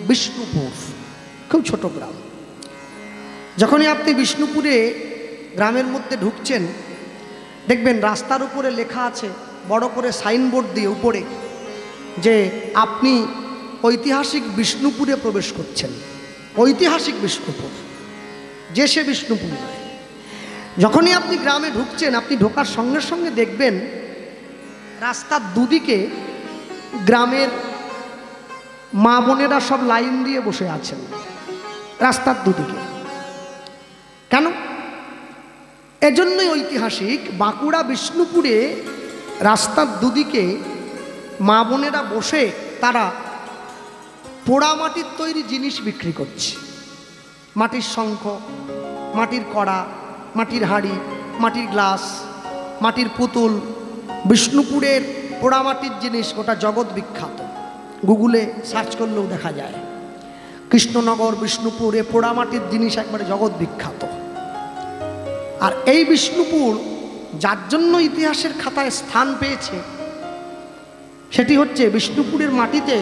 বিষ্ণুপুর, খুব ছোট গ্রাম। যখনই আপনি বিষ্ণুপুরে গ্রামের মধ্যে ঢুকছেন, দেখবেন রাস্তার উপরে লেখা আছে বড় করে সাইনবোর্ড দিয়ে উপরে যে আপনি ঐতিহাসিক বিষ্ণুপুরে প্রবেশ করছেন। ঐতিহাসিক বিষ্ণুপুর, যে সে বিষ্ণুপুর নয়। যখনই আপনি গ্রামে ঢুকছেন, আপনি ঢোকার সঙ্গে সঙ্গে দেখবেন রাস্তার দুদিকে গ্রামের মা বোনেরা সব লাইন দিয়ে বসে আছেন রাস্তার দুদিকে। কেন? এজন্যই ঐতিহাসিক। বাঁকুড়া বিষ্ণুপুরে রাস্তার দুদিকে মা বোনেরা বসে তারা পোড়া মাটির তৈরি জিনিস বিক্রি করছে। মাটির শঙ্খ, মাটির কড়া, মাটির হাঁড়ি, মাটির গ্লাস, মাটির পুতুল। বিষ্ণুপুরের পোড়া মাটির জিনিস গোটা জগৎ বিখ্যাত। গুগলে সার্চ করলেও দেখা যায় কৃষ্ণনগর, বিষ্ণুপুরে পোড়া মাটির জিনিস একবারে জগৎ বিখ্যাত। আর এই বিষ্ণুপুর যার জন্য ইতিহাসের খাতায় স্থান পেয়েছে, সেটি হচ্ছে বিষ্ণুপুরের মাটিতে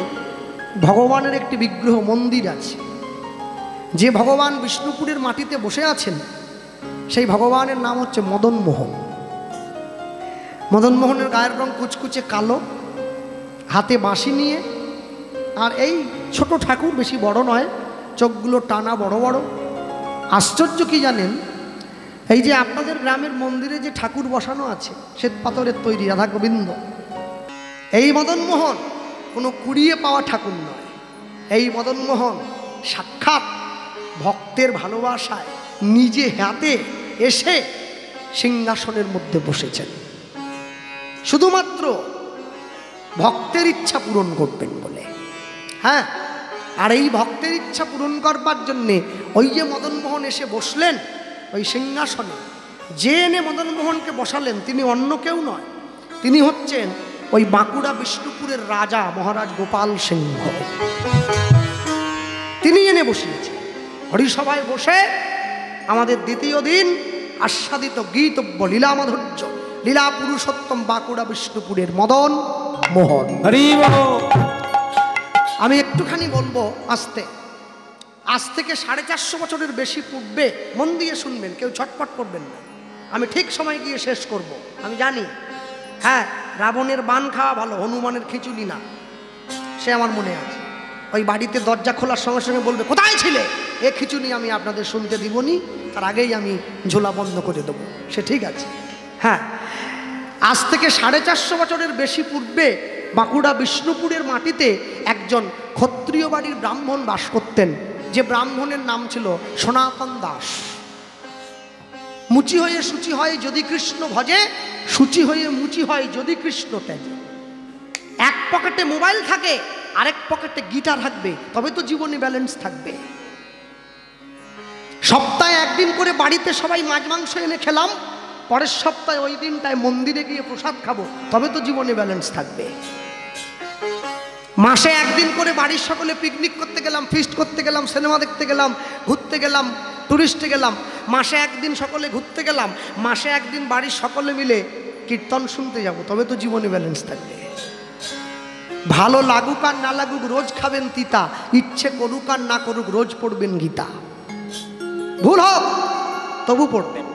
ভগবানের একটি বিগ্রহ মন্দির আছে। যে ভগবান বিষ্ণুপুরের মাটিতে বসে আছেন সেই ভগবানের নাম হচ্ছে মদন মোহন। মদন মোহনের গায়ের রং কুচকুচে কালো, হাতে বাঁশি নিয়ে, আর এই ছোট ঠাকুর, বেশি বড় নয়, চোখগুলো টানা বড় বড়। আশ্চর্য কি জানেন? এই যে আপনাদের গ্রামের মন্দিরে যে ঠাকুর বসানো আছে শ্বেত পাথরের তৈরি রাধা গোবিন্দ, এই মদন মোহন কোনো কুড়িয়ে পাওয়া ঠাকুর নয়। এই মদন মোহন সাক্ষাৎ ভক্তের ভালোবাসায় নিজে হাতে এসে সিংহাসনের মধ্যে বসেছেন, শুধুমাত্র ভক্তের ইচ্ছা পূরণ করবেন বলে। হ্যাঁ, আর এই ভক্তের ইচ্ছা পূরণ করবার জন্যে ওই যে মদন মোহন এসে বসলেন ওই সিংহাসনে, যে এনে মদন মোহনকে বসালেন তিনি অন্য কেউ নয়, তিনি হচ্ছেন ওই বাঁকুড়া বিষ্ণুপুরের রাজা মহারাজ গোপাল সিংহ। তিনি এনে বসিয়েছেন। হরিসভায় বসে আমাদের দ্বিতীয় দিন আস্বাদিত গীতব্য লীলা মাধুর্য, লীলা পুরুষোত্তম বাঁকুড়া বিষ্ণুপুরের মদন মোহন। আমি একটুখানি বলবো আস্তে। আজ থেকে 450 বছরের বেশি পূর্বে, মন দিয়ে শুনবেন, কেউ ছটপট করবেন না, আমি ঠিক সময় গিয়ে শেষ করব, আমি জানি। হ্যাঁ, রাবণের বান খাওয়া ভালো, হনুমানের খিচুড়ি না, সে আমার মনে আছে। ওই বাড়িতে দরজা খোলার সঙ্গে সঙ্গে বলবে কোথায় ছিলে, এ খিচুড়ি আমি আপনাদের শুনতে দিবনি, তার আগেই আমি ঝোলা বন্ধ করে দেবো, সে ঠিক আছে। হ্যাঁ, আজ থেকে 450 বছরের বেশি পূর্বে বাঁকুড়া বিষ্ণুপুরের মাটিতে একজন ক্ষত্রিয় বাড়ির ব্রাহ্মণ বাস করতেন, যে ব্রাহ্মণের নাম ছিল সনাতন দাস। মুচি হয়ে সূচি হয় যদি কৃষ্ণ ভজে, সূচি হয়ে মুচি হয় যদি কৃষ্ণ ত্যাজে। এক পকেটে মোবাইল থাকে, আরেক পকেটে গিটার থাকবে, তবে তো জীবনে ব্যালেন্স থাকবে। সপ্তাহে একদিন করে বাড়িতে সবাই মাছ মাংস এনে খেলাম, পরের সপ্তাহে ওই দিনটায় মন্দিরে গিয়ে প্রসাদ খাবো, তবে তো জীবনে ব্যালেন্স থাকবে। মাসে একদিন করে বাড়ির সকলে পিকনিক করতে গেলাম, ফিস্ট করতে গেলাম, সিনেমা দেখতে গেলাম, ঘুরতে গেলাম, টুরিস্টে গেলাম। মাসে একদিন সকলে ঘুরতে গেলাম, মাসে একদিন বাড়ির সকলে মিলে কীর্তন শুনতে যাব, তবে তো জীবনে ব্যালেন্স থাকবে। ভালো লাগুক আর না লাগুক রোজ খাবেন তিতা, ইচ্ছে করুক আর না করুক রোজ পড়বেন গীতা। ভুল হোক তবু পড়বেন।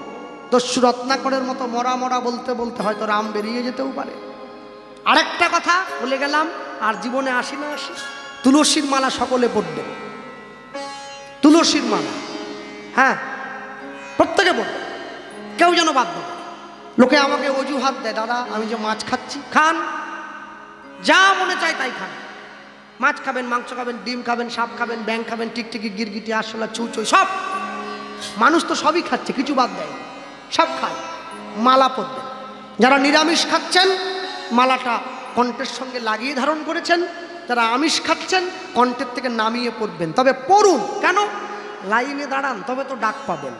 দস্যু রত্নাকরের মতো মরা মরা বলতে বলতে হয়তো রাম বেরিয়ে যেতেও পারে। আরেকটা কথা বলে গেলাম, আর জীবনে আসি না আসি, তুলসীর মালা সকলে পড়বেন। তুলসীর মালা, হ্যাঁ, প্রত্যেকে পড়বেন, কেউ যেন বাদ না। লোকে আমাকে অজুহাত দেয়, দাদা আমি যে মাছ খাচ্ছি। খান, যা মনে চায় তাই খান। মাছ খাবেন, মাংস খাবেন, ডিম খাবেন, সাপ খাবেন, ব্যাং খাবেন, টিকটিকি, গিরগিটি, আরশোলা, চুচুই, সব। মানুষ তো সবই খাচ্ছে, কিছু বাদ দেয়, সব খায়। মালা পরবেন। যারা নিরামিষ খাচ্ছেন মালাটা কণ্ঠের সঙ্গে লাগিয়ে ধারণ করেছেন, যারা আমিষ খাচ্ছেন কণ্ঠের থেকে নামিয়ে পড়বেন। তবে পড়ুন, কেন? লাইনে দাঁড়ান, তবে তো ডাক পাবেন।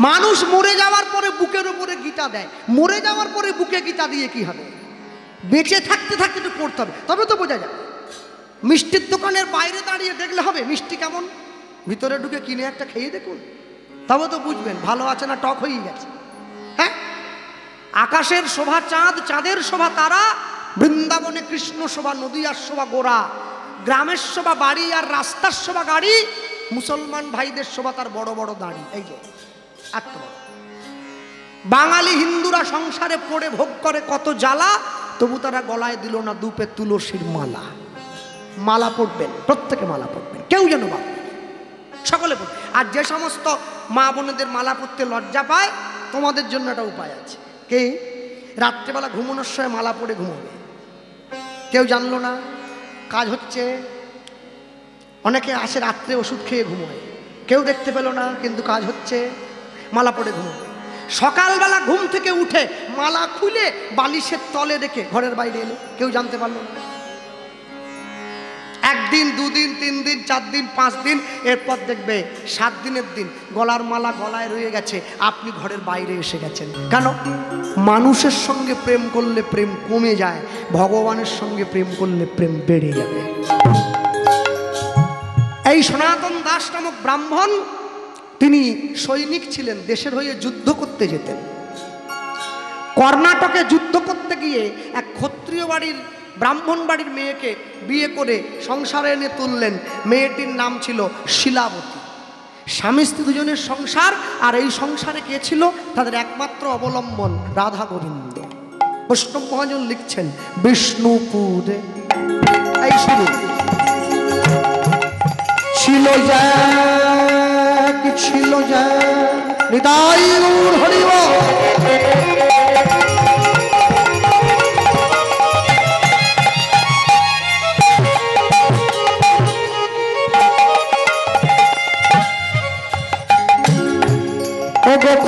মানুষ মরে যাওয়ার পরে বুকের উপরে গীতা দেয়, মরে যাওয়ার পরে বুকে গীতা দিয়ে কি হবে? বেঁচে থাকতে থাকতে একটু পড়তে হবে, তবে তো বোঝা যাবে। মিষ্টির দোকানের বাইরে দাঁড়িয়ে দেখলে হবে মিষ্টি কেমন, ভিতরে ঢুকে কিনে একটা খেয়ে দেখুন, তবে তো বুঝবেন ভালো আছে না টক হয়ে গেছে। হ্যাঁ, আকাশের শোভা চাঁদ, চাঁদের শোভা তারা, বৃন্দাবনে কৃষ্ণ শোভা, নদীয়ার শোভা গোরা। গ্রামের শোভা বাড়ি আর রাস্তার শোভা গাড়ি, মুসলমান ভাইদের শোভা তার বড় বড় দাড়ি। এই যে এত বড়। বাঙালি হিন্দুরা সংসারে পড়ে ভোগ করে কত জ্বালা, তবু তারা গলায় দিল না দুপে তুলসীর মালা। মালা পড়বেন, প্রত্যেকে মালা পড়বেন, কেউ যেন বাদ, সকলে পড়বে। আর যে সমস্ত মা বোনেদের মালা পড়তে লজ্জা পায়, তোমাদের জন্য একটা উপায় আছে। কি? রাত্রেবেলা ঘুমানোর সময় মালা পড়ে ঘুমোবে। কেউ জানলো না, কাজ হচ্ছে। অনেকে আসে রাত্রে ওষুধ খেয়ে ঘুমোয়, কেউ দেখতে পেল না, কিন্তু কাজ হচ্ছে, মালা পড়ে ঘুমোবে। সকালবেলা ঘুম থেকে উঠে মালা খুলে বালিশের তলে রেখে ঘরের বাইরে এলো, কেউ জানতে পারলো না। একদিন, দুদিন, 3 দিন, 4 দিন, 5 দিন, এরপর দেখবে 7 দিনের দিন গলার মালা গলায় রয়ে গেছে, আপনি ঘরের বাইরে এসে গেছেন। কেন? মানুষের সঙ্গে প্রেম করলে প্রেম কমে যায়, ভগবানের সঙ্গে প্রেম করলে প্রেম বেড়ে যাবে। এই সনাতন দাস নামক ব্রাহ্মণ, তিনি সৈনিক ছিলেন, দেশের হয়ে যুদ্ধ করতে যেতেন। কর্ণাটকে যুদ্ধ করতে গিয়ে এক ক্ষত্রিয় বাড়ির, ব্রাহ্মণ বাড়ির মেয়েকে বিয়ে করে সংসারে এনে তুললেন। মেয়েটির নাম ছিল শিলাবতী। স্বামী স্ত্রী দুজনের সংসার, আর এই সংসারে কে ছিল? তাদের একমাত্র অবলম্বন রাধা গোবিন্দ। বৈষ্ণব মহাজন লিখছেন, বিষ্ণুপুরে এই শুরু ছিল যা, কি ছিল যা, নিতাই গৌর হরি বল।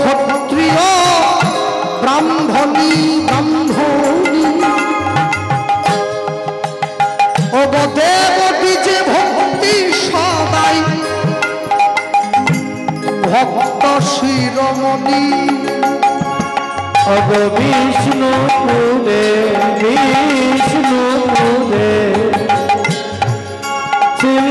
ক্ষত্রিয় ব্রাহ্মণী ব্রাহ্মণী, ওগ দেবী যে ভক্তি সদাই, ভক্ত শিরোমণি, ওগ বিষ্ণুপুরে বিষ্ণুপুরে ছিল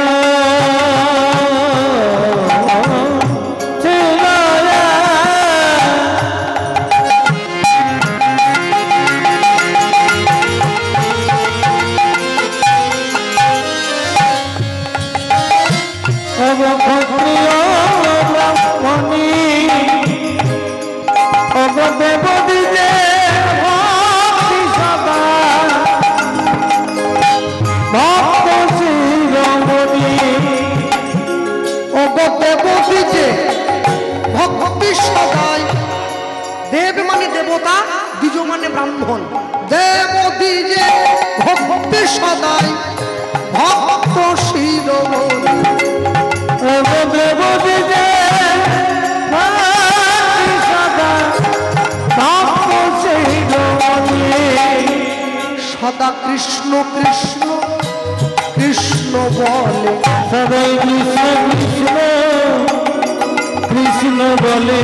দেব মানে দেবতা, দ্বিজ মানে ব্রাহ্মণ। দেব দ্বিজে ভক্তি সদাই, ভক্ত শিরোমণি, দেব দ্বিজে ভক্তি সদাই, ভক্ত শিরোমণি। সদা কৃষ্ণ কৃষ্ণ কৃষ্ণ বলে, সদাই কৃষ্ণ কৃষ্ণ কৃষ্ণ বলে,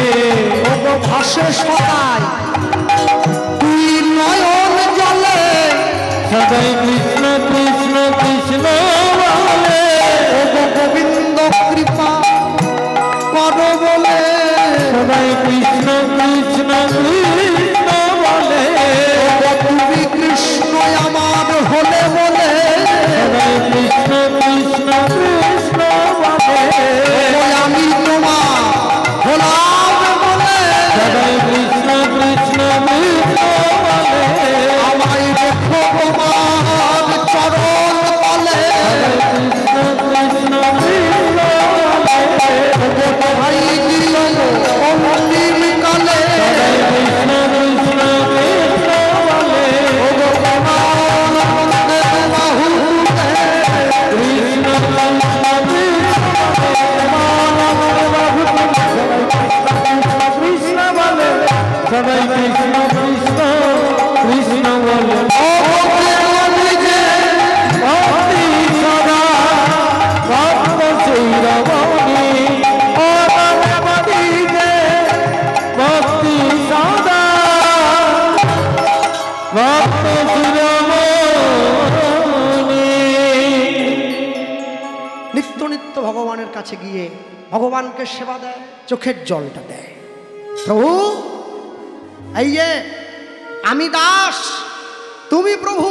ভাসে সদাই তুই নয়ন জলে, সদাই কৃষ্ণ কৃষ্ণ কৃষ্ণ বলে, গোবিন্দ কৃপা কর বলে, সদাই কৃষ্ণ কৃষ্ণ কৃষ্ণ বলে, তুমি কৃষ্ণ আমার হলে বলে, সদাই কৃষ্ণ কৃষ্ণ কৃষ্ণ বলে, আমি তোমার হলাম বলে, সদাই কৃষ্ণ কৃষ্ণ কৃষ্ণ বলে, আমায় দেখো তোমার চরণ বলে, কৃষ্ণ কৃষ্ণ কৃষ্ণ বলে, ভাই দিল অন্তিম কালে, কৃষ্ণ কৃষ্ণ কৃষ্ণ বলে, বাহু কৃষ্ণ কৃষ্ণ বলে, সবাই কৃষ্ণ কৃষ্ণ কৃষ্ণ বলে, ভক্তি সদা ভক্ত শিরোমণি, ও ভগবতী যে ভক্তি সদা ভক্ত শিরোমণি। নিত্য নিত্য ভগবানের কাছে গিয়ে ভগবানকে সেবা দেয়, চোখের জলটা দেয়। প্রভু এই যে আমি দাস, তুমি প্রভু,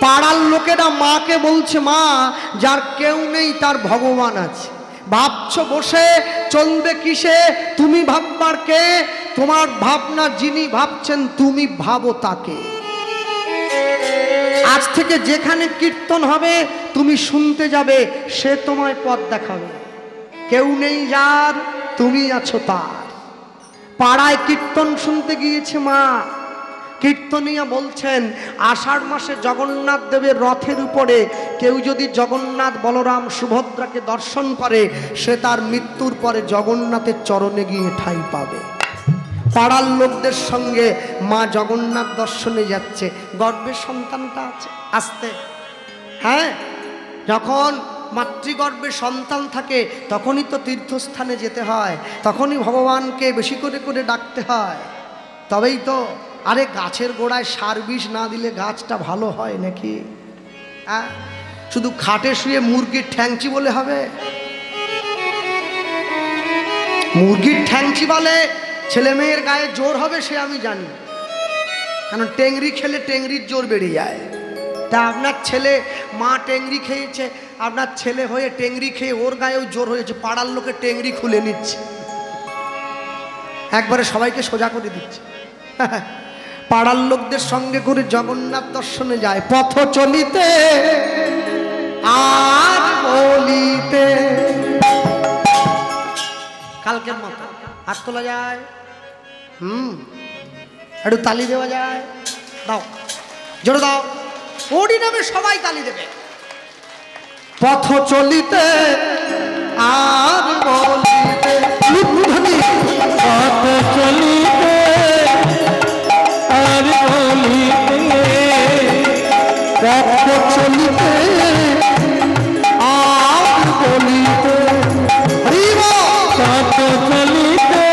পাড়ার লোকেরা মাকে বলছে, মা যার কেউ নেই তার ভগবান আছে। ভাবছো বসে চলবে কিসে, তুমি ভাববার কে? তোমার ভাবনা যিনি ভাবছেন তুমি ভাবো তাকে। আজ থেকে যেখানে কীর্তন হবে তুমি শুনতে যাবে, সে তোমায় পথ দেখাবে। কেউ নেই যার, তুমি আছো তার। পাড়ায় কীর্তন শুনতে গিয়েছে মা, কীর্তনিয়া বলছেন আষাঢ় মাসে জগন্নাথ দেবের রথের উপরে কেউ যদি জগন্নাথ বলরাম সুভদ্রাকে দর্শন করে, সে তার মৃত্যুর পরে জগন্নাথের চরণে গিয়ে ঠাঁই পাবে। পাড়ার লোকদের সঙ্গে মা জগন্নাথ দর্শনে যাচ্ছে, গর্ভের সন্তানটা আছে আসতে। হ্যাঁ, যখন মাতৃগর্ভে সন্তান থাকে তখনই তো তীর্থস্থানে যেতে হয়, তখনই ভগবানকে বেশি করে করে ডাকতে হয়, তবেই তো। আরে গাছের গোড়ায় সার বিষ না দিলে গাছটা ভালো হয় নাকি? হ্যাঁ, শুধু খাটে শুয়ে মুরগির ঠ্যাংচি বলে হবে? মুরগির ঠ্যাংচি বলে ছেলে মেয়ের গায়ে জোর হবে সে আমি জানি, কারণ টেংরি খেলে টেংরির জোর বেড়ে যায়। তা আপনার ছেলে, মা টেংরি খেয়েছে, আপনার ছেলে হয়ে টেংরি খেয়ে ওর গায়েও জোর হয়েছে, পাড়ার লোকে টেংরি খুলে নিচ্ছে, একবারে সবাইকে সোজা করে দিচ্ছে। পাড়ার লোকদের সঙ্গে করে জগন্নাথ দর্শনে যায়। পথ চলিতে আর বলিতে, কালকের মতো হাত তোলা যায়, একটু তালি দেওয়া যায়, দাও জোরে দাও, ওরই নামে সবাই তালি দেবে। পথ চলিতে আর বলিতে, পথ চলিতে আর বলিতে, পথ চলিতে আর বলিতে, পথ চলিতে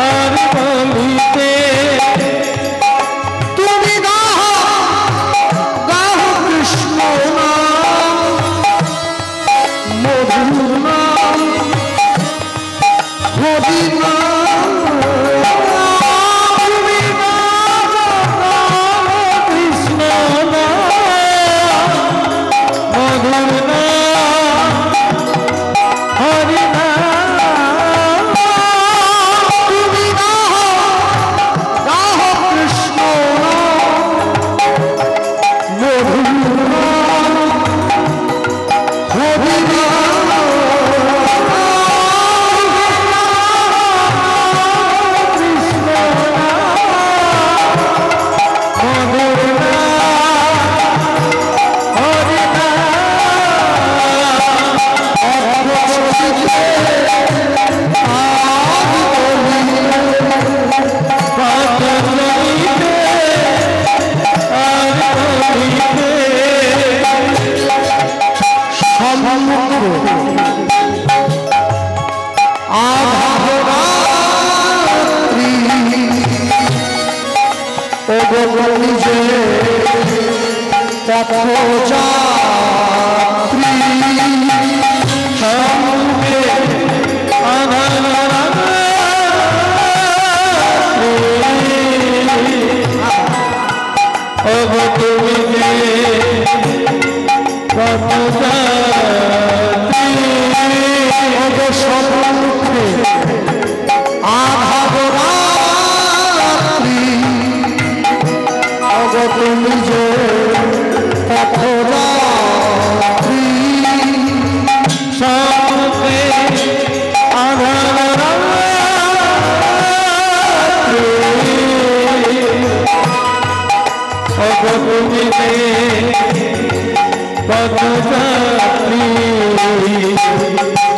আর বলিতে, তুমি গাও গাও কৃষ্ণ নাম, মধুর নাম, হরি নাম, তুমি কৃষ্ণ মধুর হরি তুমি গাও গাও কৃষ্ণ মধুর নাম, হরি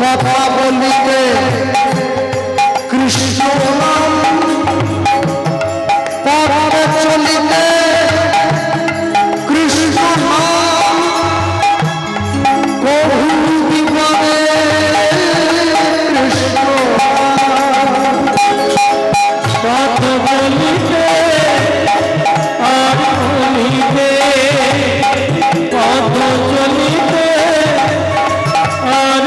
কথা বলিতে কৃষ্ণ নাম, পথ চলিতে কৃষ্ণ নাম, প্রভু বিমানে কৃষ্ণ পথ বলিতে আর বলিতে, পথ চলিতে আর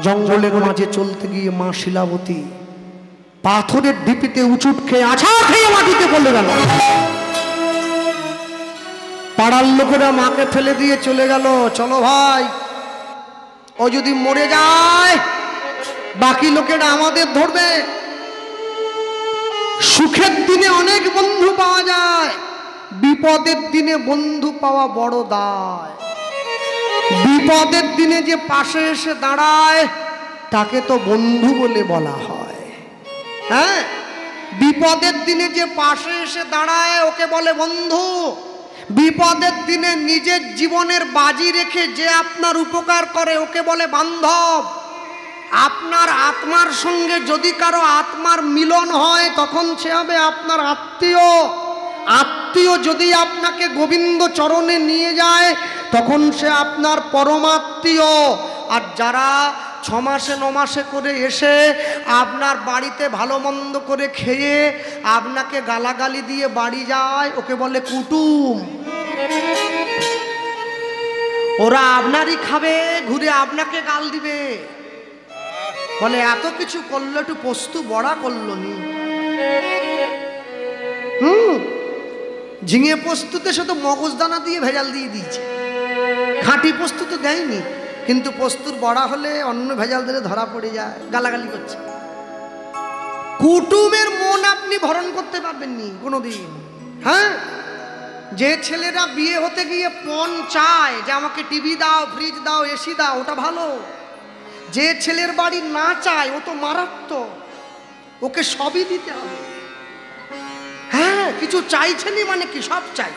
জঙ্গলের মাঝে চলতে গিয়ে মা শিলাবতী পাথরের ঢিপিতে উঁচুট খেয়ে আছাড় খেয়ে মাটিতে পড়ে গেল। পাড়ার লোকেরা মাকে ফেলে দিয়ে চলে গেল। চলো ভাই, ও যদি মরে যায় বাকি লোকেরা আমাদের ধরবে। সুখের দিনে অনেক বন্ধু পাওয়া যায়, বিপদের দিনে বন্ধু পাওয়া বড় দায়। বিপদের দিনে যে পাশে এসে দাঁড়ায় তাকে তো বন্ধু বলে বলা হয়। হ্যাঁ, বিপদের দিনে যে পাশে এসে দাঁড়ায় ওকে বলে বন্ধু। বিপদের দিনে নিজের জীবনের বাজি রেখে যে আপনার উপকার করে ওকে বলে বান্ধব। আপনার আত্মার সঙ্গে যদি কারো আত্মার মিলন হয় তখন সে হবে আপনার আত্মীয়। আত্মীয় যদি আপনাকে গোবিন্দ চরণে নিয়ে যায় তখন সে আপনার পরমাত্মীয়। আর যারা 6 মাসে 9 মাসে করে এসে আপনার বাড়িতে ভালো মন্দ করে খেয়ে আপনাকে গালাগালি দিয়ে বাড়ি যায় ওকে বলে কুটুম। ওরা আপনারই খাবে, ঘুরে আপনাকে গাল দিবে, বলে এত কিছু করলো একটু পোস্তু বড়া করলো নি। ঝিঙে পোস্তুতে সে তো মগজদানা দিয়ে ভেজাল দিয়ে দিয়েছে, খাঁটি পোস্ত তো দেয়নি। কিন্তু পোস্তুর বড়া হলে অন্য ভেজাল দিলে ধরা পড়ে যায়, গালাগালি করছে। কুটুমের মন আপনি ভরণ করতে পারবেননি কোনোদিন। হ্যাঁ, যে ছেলেরা বিয়ে হতে গিয়ে পণ চায় যে আমাকে টিভি দাও, ফ্রিজ দাও, এসি দাও, ওটা ভালো। যে ছেলের বাড়ি না চায় ও তো মারাত্মক, ওকে সবই দিতে হবে। হ্যাঁ, কিছু চাইছেনি মানে কি সব চাই।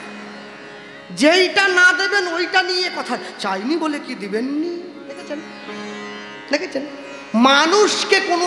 যেইটা না দেবেন ওইটা নিয়ে কথা, চাইনি বলে কি দিবেননি। দেখেছেন দেখেছেন মানুষকে কোনো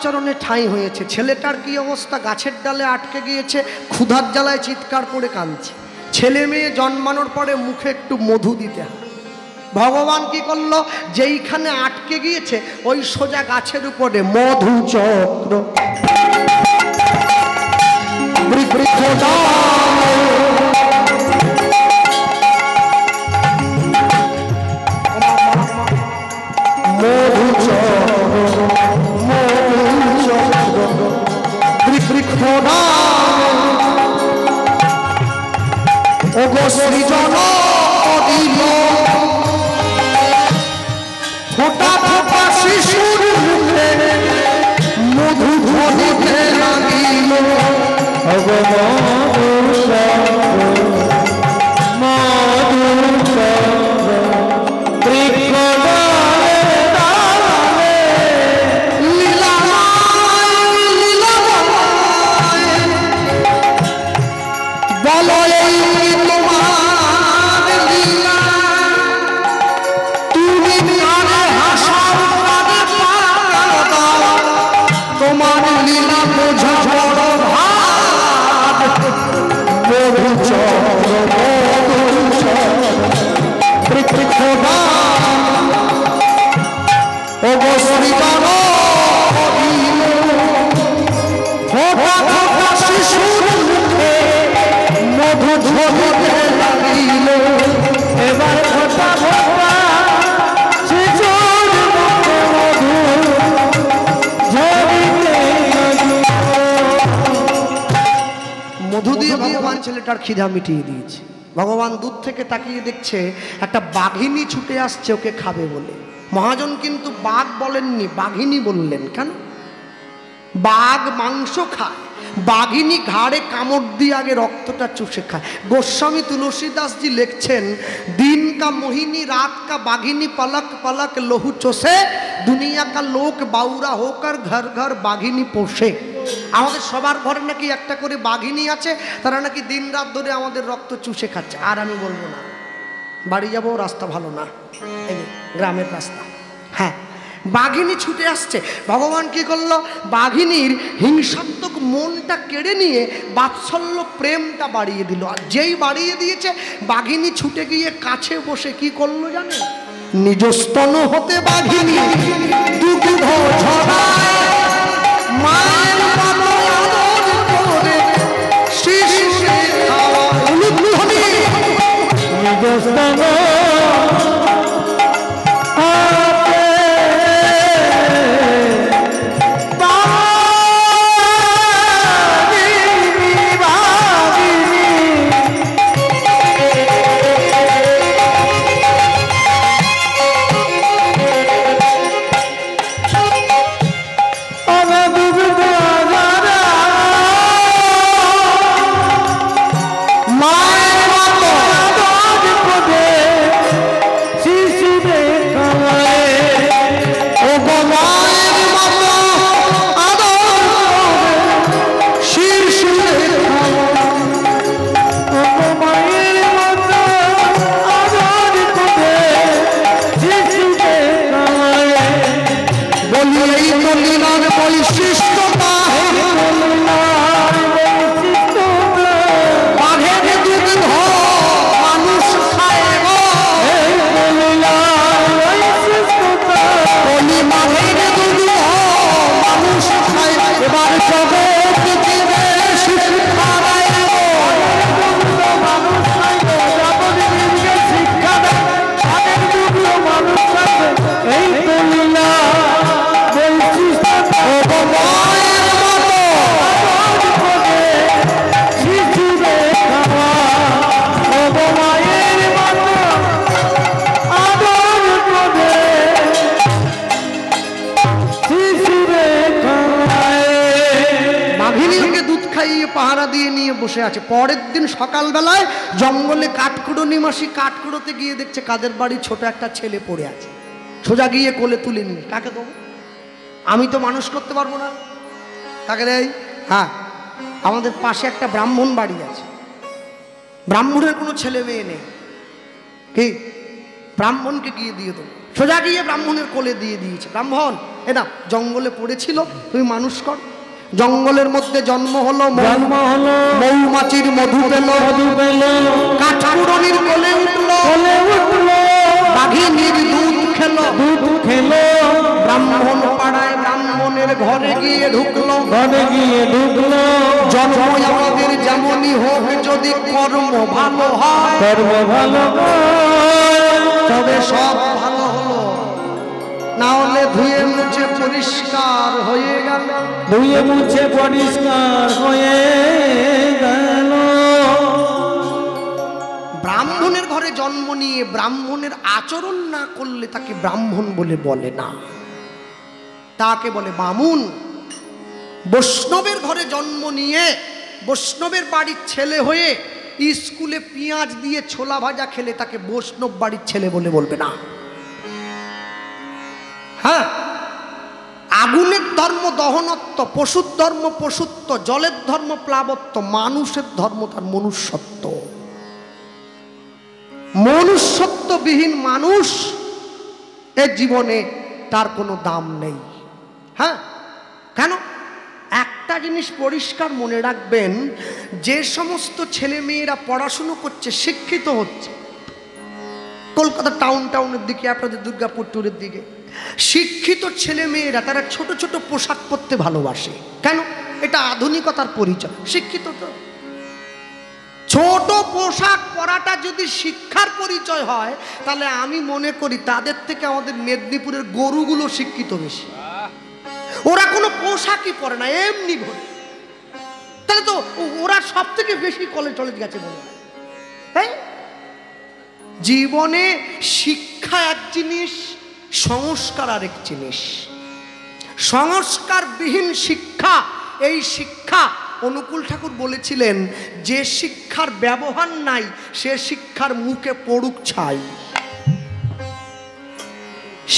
চরণে ঠাঁই হয়েছে। ছেলেটার কি অবস্থা, গাছের ডালে আটকে গিয়েছে, ক্ষুধার জ্বালায় চিৎকার করে কাঁদছে। ছেলে মেয়ে জন্মানোর পরে মুখে একটু মধু দিতে হয়। ভগবান কি করলো, যেইখানে আটকে গিয়েছে ওই সোজা গাছের উপরে মধু চক্র সৃজন দিল ফোটা ফোটা শিশুর মুখে মধু ঝরিতে লাগিল ছেলেটার খিদা মিটিয়ে দিয়েছে। ভগবান দূর থেকে তাকিয়ে দেখছে একটা বাঘিনী ছুটে আসছে ওকে খাবে বলে। মহাজন কিন্তু বাঘ বলেননি, বাঘিনী বললেন। কেন? বাঘ মাংস খায়, বাঘিনী ঘাড়ে কামড় দিয়ে আগে রক্তটা চুষে খায়। গোস্বামী তুলসীদাসজি লিখছেন, दिन का मोहिनी रात का बाघिनी पलक पलक लहू चोसे दुनिया का लोक बाउरा होकर घर घर बाघिनी पोषे। আমাদের সবার ঘরে নাকি একটা করে বাঘিনী আছে, তারা নাকি দিন রাত ধরে আমাদের রক্ত চুষে খাচ্ছে। আর আমি বলবো না, বাড়ি যাবো, রাস্তা ভালো না, এই গ্রামের রাস্তা। হ্যাঁ, বাঘিনী ছুটে আসছে। ভগবান কি করলো? বাঘিনীর হিংসাত্মক মনটা কেড়ে নিয়ে বাৎসল্য প্রেমটা বাড়িয়ে দিল। আর যেই বাড়িয়ে দিয়েছে, বাঘিনী ছুটে গিয়ে কাছে বসে কি করলো জানেন? নিজ স্তন হতে বাঘিনী দুগ্ধ ঝরায় মায়ের মতো আদর করে শিশুকে খাওয়ায়। নিজ স্তন পাহারা দিয়ে নিয়ে বসে আছে। পরের দিন সকালবেলায় জঙ্গলে কাঠকুড়ো নিমাসি কাঠকুড়োতে গিয়ে দেখছে কাদের বাড়ি ছোট একটা ছেলে পড়ে আছে। সোজা গিয়ে কোলে তুলে নিয়ে, কাকে দেবো? আমি তো মানুষ করতে পারবো না, কাকে দেয়? হ্যাঁ, আমাদের পাশে একটা ব্রাহ্মণ বাড়ি আছে, ব্রাহ্মণের কোনো ছেলে মেয়ে নেই, কি ব্রাহ্মণকে গিয়ে দিয়ে দেবো। সোজা গিয়ে ব্রাহ্মণের কোলে দিয়ে দিয়েছে। ব্রাহ্মণ, এ না, জঙ্গলে পড়েছিল, তুমি মানুষ কর। জঙ্গলের মধ্যে জন্ম হলো, মৌমাছির মধু পেল, কাঠকুড়নির কোলে উঠলো, বাঘিনীর দুধ খেলো, ব্রাহ্মণ পাড়ায় ব্রাহ্মণের ঘরে গিয়ে ঢুকলো, জন্ম আমাদের যেমনই হোক, যদি কর্ম ভালো হয়, তবে সব ভালো হলো, না হলে ধুয়ে মুছে পরিষ্কার হয়ে গেল, ধুয়ে মুছে পরিষ্কার হয়ে গেল। ব্রাহ্মণ ব্রাহ্মণের ঘরে জন্ম নিয়ে ব্রাহ্মণের আচরণ না করলে তাকে ব্রাহ্মণ বলে বলে না, তাকে বলে বামুন। বৈষ্ণবের ঘরে জন্ম নিয়ে বৈষ্ণবের বাড়ির ছেলে হয়ে স্কুলে পেঁয়াজ দিয়ে ছোলা ভাজা খেলে তাকে বৈষ্ণব বাড়ির ছেলে বলে বলবে না। হ্যাঁ, আগুনের ধর্ম দহনত্ব, পশুর ধর্ম পশুত্ব, জলের ধর্ম প্লাবত্ব, মানুষের ধর্ম তার মনুষ্যত্ব। মনুষ্যত্ববিহীন মানুষ এর জীবনে তার কোনো দাম নেই। হ্যাঁ, কেন? একটা জিনিস পরিষ্কার মনে রাখবেন, যে সমস্ত ছেলে মেয়েরা পড়াশুনো করছে, শিক্ষিত হচ্ছে, কলকাতা টাউনের দিকে, আপনাদের দুর্গাপুর ট্যুরের দিকে, শিক্ষিত ছেলে মেয়েরা তারা ছোট ছোট পোশাক পরতে ভালোবাসে। কেন? এটা আধুনিকতার পরিচয়। শিক্ষিত তো ছোট পোশাক পরাটা যদি শিক্ষার পরিচয় হয়, তাহলে আমি মনে করি তাদের থেকে আমাদের মেদিনীপুরের গরুগুলো শিক্ষিত বেশি। ওরা কোনো পোশাকই পরে না, এমনি ঘরে। তাহলে তো ওরা সব থেকে বেশি কলেজ গেছে বলে। তাই জীবনে শিক্ষা এক জিনিস, সংস্কার আরেক জিনিস। সংস্কারবিহীন শিক্ষা, এই শিক্ষা অনুকূল ঠাকুর বলেছিলেন, যে শিক্ষার ব্যবহার নাই সে শিক্ষার মুখে পড়ুক ছাই।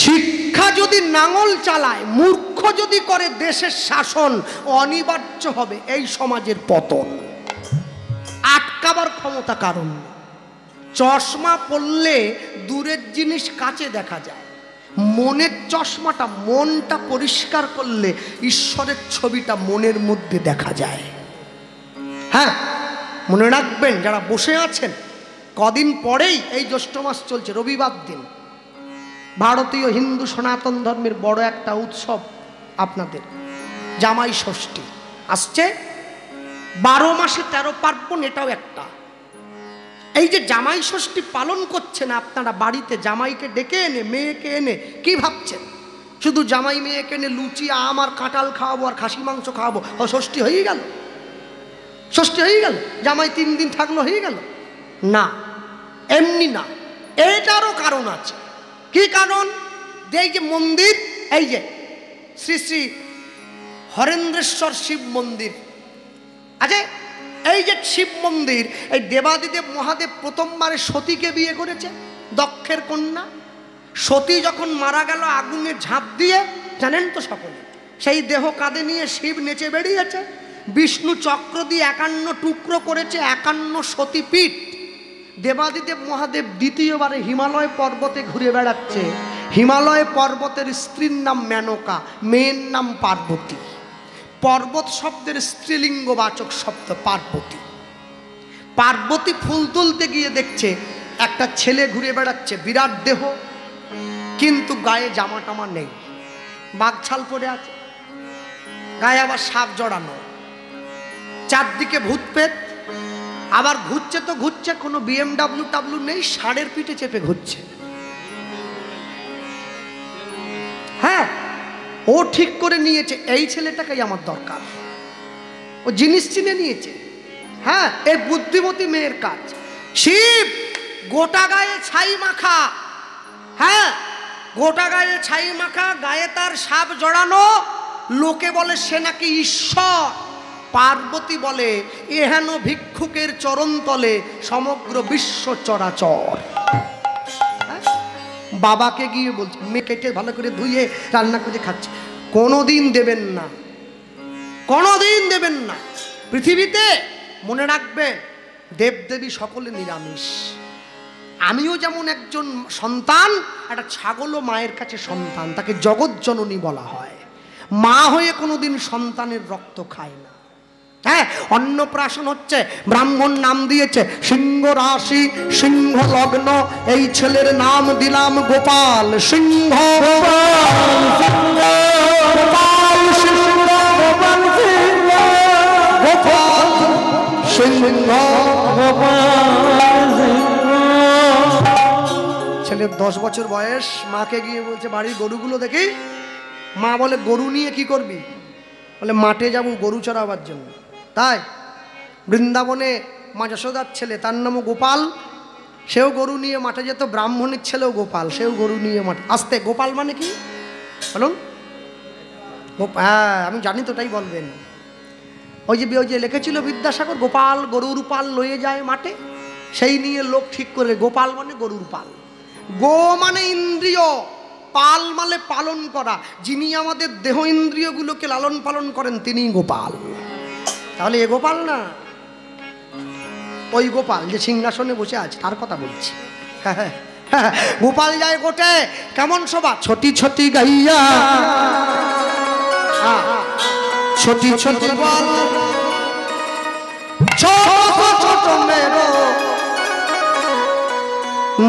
শিক্ষা যদি নাঙল চালায়, মূর্খ যদি করে দেশের শাসন, অনিবার্য হবে এই সমাজের পতন। আটকাবার ক্ষমতা কারণ। চশমা পরলে দূরের জিনিস কাছে দেখা যায়, মনের চশমাটা, মনটা পরিষ্কার করলে ঈশ্বরের ছবিটা মনের মধ্যে দেখা যায়। হ্যাঁ, মনে রাখবেন, যারা বসে আছেন, কদিন পরেই এই জ্যৈষ্ঠ মাস চলছে, রবিবার দিন ভারতীয় হিন্দু সনাতন ধর্মের বড় একটা উৎসব আপনাদের জামাই ষষ্ঠী আসছে। 12 মাসে 13 পার্বণ, এটাও একটা। এই যে জামাই ষষ্ঠী পালন করছেন আপনারা বাড়িতে, জামাইকে ডেকে এনে, মেয়েকে এনে, কি ভাবছেন শুধু জামাই মেয়েকে এনে লুচি আম আর কাঁঠাল খাওয়াবো আর খাসি মাংস খাওয়াবো, ও ষষ্ঠী হয়ে গেল? ষষ্ঠী হয়ে গেল? জামাই 3 দিন থাকলো, হয়ে গেল? না, এমনি না, এটারও কারণ আছে। কি কারণ? এই যে মন্দির, এই যে শ্রী শ্রী হরেন্দ্রেশ্বর শিব মন্দির আছে, এই যে শিব মন্দির, এই দেবাদিদেব মহাদেব প্রথমবারে সতীকে বিয়ে করেছে, দক্ষের কন্যা। সতী যখন মারা গেল আগুনে ঝাঁপ দিয়ে, জানেন তো সকলে, সেই দেহ কাঁধে নিয়ে শিব নেচে বেরিয়েছে। বিষ্ণু চক্র দিয়ে 51 টুকরো করেছে, 51 সতীপীঠ। দেবাদিদেব মহাদেব দ্বিতীয়বারে হিমালয় পর্বতে ঘুরে বেড়াচ্ছে। হিমালয় পর্বতের স্ত্রীর নাম মেনকা, মেয়ের নাম পার্বতী। পর্বত শব্দের স্ত্রীলিঙ্গবাচক শব্দ পার্বতী। পার্বতী ফুল তুলতে গিয়ে দেখছে একটা ছেলে ঘুরে বেড়াচ্ছে, বিরাট দেহ, কিন্তু গায়ে জামা টামা নেই, বাঘছাল পরে আছে, গায়ে আবার সাপ জড়ানো, চারদিকে ভূত পেট, আবার ঘুরছে তো ঘুরছে, কোনো BMW নেই, ষাঁড়ের পিঠে চেপে ঘুরছে। হ্যাঁ, ও ঠিক করে নিয়েছে এই ছেলেটাকেই আমার দরকার, ও জিনিস চিনে নিয়েছে। হ্যাঁ, এই বুদ্ধিমতী মেয়ের কাজ। শিব গোটা গায়ে ছাই মাখা, হ্যাঁ, গোটা গায়ে ছাই মাখা, গায়ে তার সাপ জড়ানো, লোকে বলে সে নাকি ঈশ্বর। পার্বতী বলে এহেন ভিক্ষুকের চরণ তলে সমগ্র বিশ্ব চরাচর। বাবাকে গিয়ে বলছে, মেয়ে কেটে ভালো করে ধুয়ে রান্না করে খাচ্ছে, কোনোদিন দেবেন না, কোনোদিন দেবেন না। পৃথিবীতে মনে রাখবেন, দেবদেবী সকলে নিরামিষ। আমিও যেমন একজন সন্তান, একটা ছাগলও মায়ের কাছে সন্তান, তাকে জগৎ জননী বলা হয়। মা হয়ে কোনোদিন সন্তানের রক্ত খায় না। হ্যাঁ, অন্নপ্রাশন হচ্ছে, ব্রাহ্মণ নাম দিয়েছে সিংহ রাশি, সিংহ লগ্ন, এই ছেলের নাম দিলাম গোপাল সিংহ। গোপাল সিংহ, গোপাল সিংহ, গোপাল সিংহ, গোপাল সিংহ। ছেলের 10 বছর বয়স, মাকে গিয়ে বলছে বাড়ির গরুগুলো দেখি। মা বলে গরু নিয়ে কি করবি? বলে মাঠে যাবো গরু চড়াবার জন্য। তাই বৃন্দাবনে মা যশোদার ছেলে, তার নামও গোপাল, সেও গরু নিয়ে মাঠে যেত, ব্রাহ্মণের ছেলেও গোপাল, সেও গরু নিয়ে মাঠে। আসতে গোপাল মানে কি বলুন? হ্যাঁ আমি জানি তো, তাই বলবেন। ওই যে লিখেছিল বিদ্যাসাগর, গোপাল গরুর পাল লয়ে যায় মাঠে, সেই নিয়ে লোক ঠিক করে গোপাল মানে গরুর পাল। গো মানে ইন্দ্রিয়, পাল মানে পালন করা। যিনি আমাদের দেহ ইন্দ্রিয়গুলোকে লালন পালন করেন তিনিই গোপাল। তাহলে এ গোপাল না, ওই গোপাল যে সিংহাসনে বসে আছে তার কথা বলছি। গোপাল যায় গোটে, কেমন শোভা, ছোটি ছোটি গাইয়া, ছোটি ছোটি বল, ছোট ছোট মেরো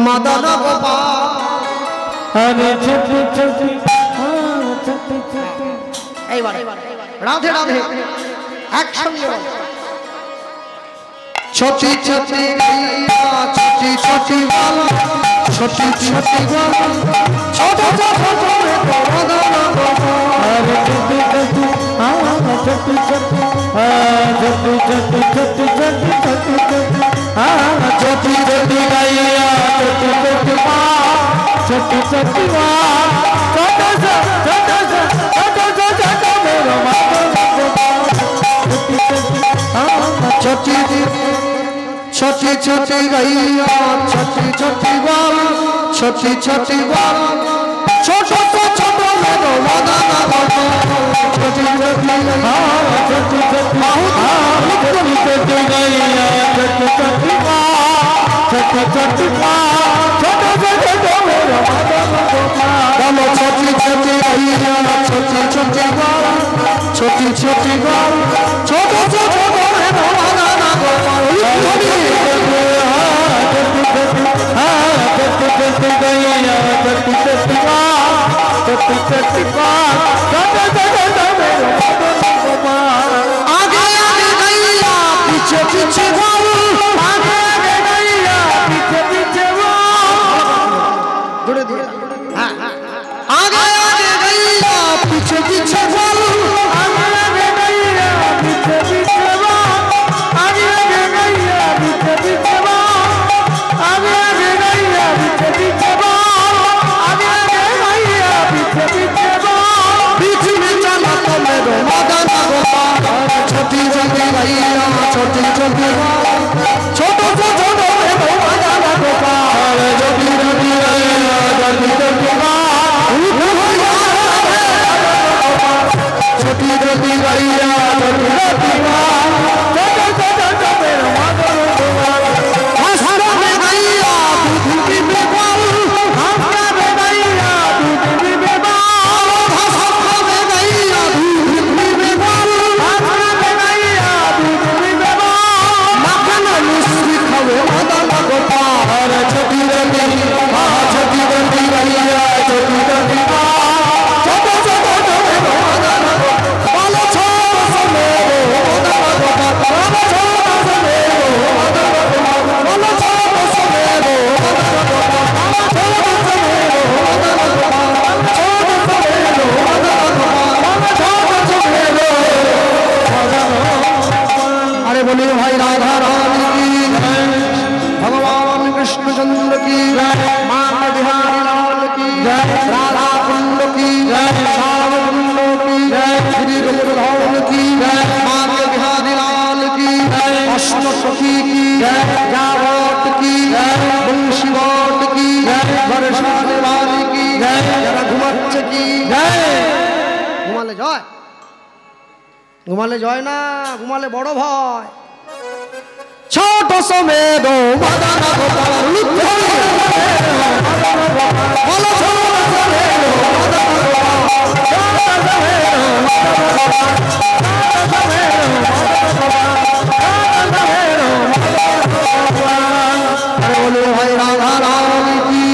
মদন গোপাল। এইবার রাধে রাধে একসঙ্গে ছোটি ছোটি গাইয়া, ছোটি ছোটি বল, ছোটি ছোটি বল, ছোট ছোট মদন छोटी छोटी गैया, छोटी छोटी बल, छोटी छोटी बल, छोटो से छोटो मेरो मदन गोपाल। छोटी छोटी गैया, छोटी छोटी गैया, छोटी छोटी बल, छोटी छोटी बल, छोटो से छोटो मेरो मदन गोपाल। छोटी छोटी गैया, छोटी छोटी बल, छोटी छोटी बल, छोटो से छोटो मेरो मदन गोपाल। आगे आगे गैया, पीछे पीछे बल, आगे आगे गैया, पीछे पीछे बल, आगे आगे गैया, पीछे पीछे बल, आगे आगे गैया, पीछे पीछे बल, आगे आगे गैया, पीछे पीछे बल, आगे आगे गैया, पीछे पीछे बल, आगे आगे गैया, पीछे पीछे बल, बीच में चला तो मेरो मदन गोपाल। छोटी छोटी गैया, छोटी छोटी बल, छोटो से छोटो मेरो मदन गोपाल। छोटी छोटी गैया, छोटी छोटी बल, छोटी छोटी गैया, छोटी छोटी बल, छोटो से छोटो मेरो मदन गोपाल। हंसरा में गैया, दूध पीबे बल, हंसरा में गैया, दूध पीबे बल, हंसरा में गैया, दूध पीबे बल, हंसरा में गैया, दूध पीबे बल, मक्खन मिश्री खावे मदन गोपाल। छोटी छोटी, छोटी छोटी गैया, छोटी छोटी बल, छोटो से छोटो मेरो मदन गोपाल। छोटो से मेरो मदन गोपाल, छोटो से मेरो मदन गोपाल, छोटो से मेरो मदन गोपाल, छोटो से मेरो मदन गोपाल, छोटो से मेरो मदन गोपाल, छोटो से मेरो मदन गोपाल। अरे बोलिए भाई राधा रानी की, भगवान कृष्णचंद्र की, माँ बिहारी लाल की, राधा कुंड की, श्याम कुंड की, श्री गोवर्धन की, माँ बिहारी लाल की, अष्ट सखी की, जावट की, बंशीवाट की, बरसाने वाली की, जरा घुमच्च की, घुमाले जय, घुमाले जय ना, घुमाले बड़ो भय। छोटो सो मेरो मदन गोपाल, बोलो छोटो सो मेरो मदन गोपाल, छोटो सो मेरो मदन गोपाल, छोटो सो मेरो मदन गोपाल, छोटो सो मेरो मदन गोपाल। अरे बोलो भाई राधा रानी की,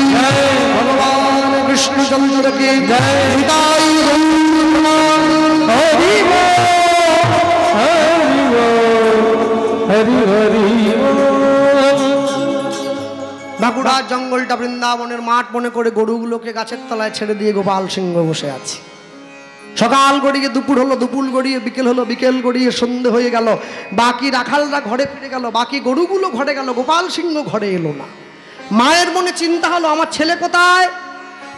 भगवान कृष्णचंद्र की जय। हिताई हरि बोल, हरि बोल, हरि हरि। বাঁকুড়ার জঙ্গলটা বৃন্দাবনের মাঠ মনে করে গরুগুলোকে গাছের তলায় ছেড়ে দিয়ে গোপাল সিংহ বসে আছে। সকাল গড়িয়ে দুপুর হলো, দুপুর গড়িয়ে বিকেল হলো, বিকেল গড়িয়ে সন্ধে হয়ে গেল। বাকি রাখালরা ঘরে ফিরে গেল, বাকি গরুগুলো ঘরে গেল, গোপাল সিংহ ঘরে এলো না। মায়ের মনে চিন্তা হলো আমার ছেলে কোথায়।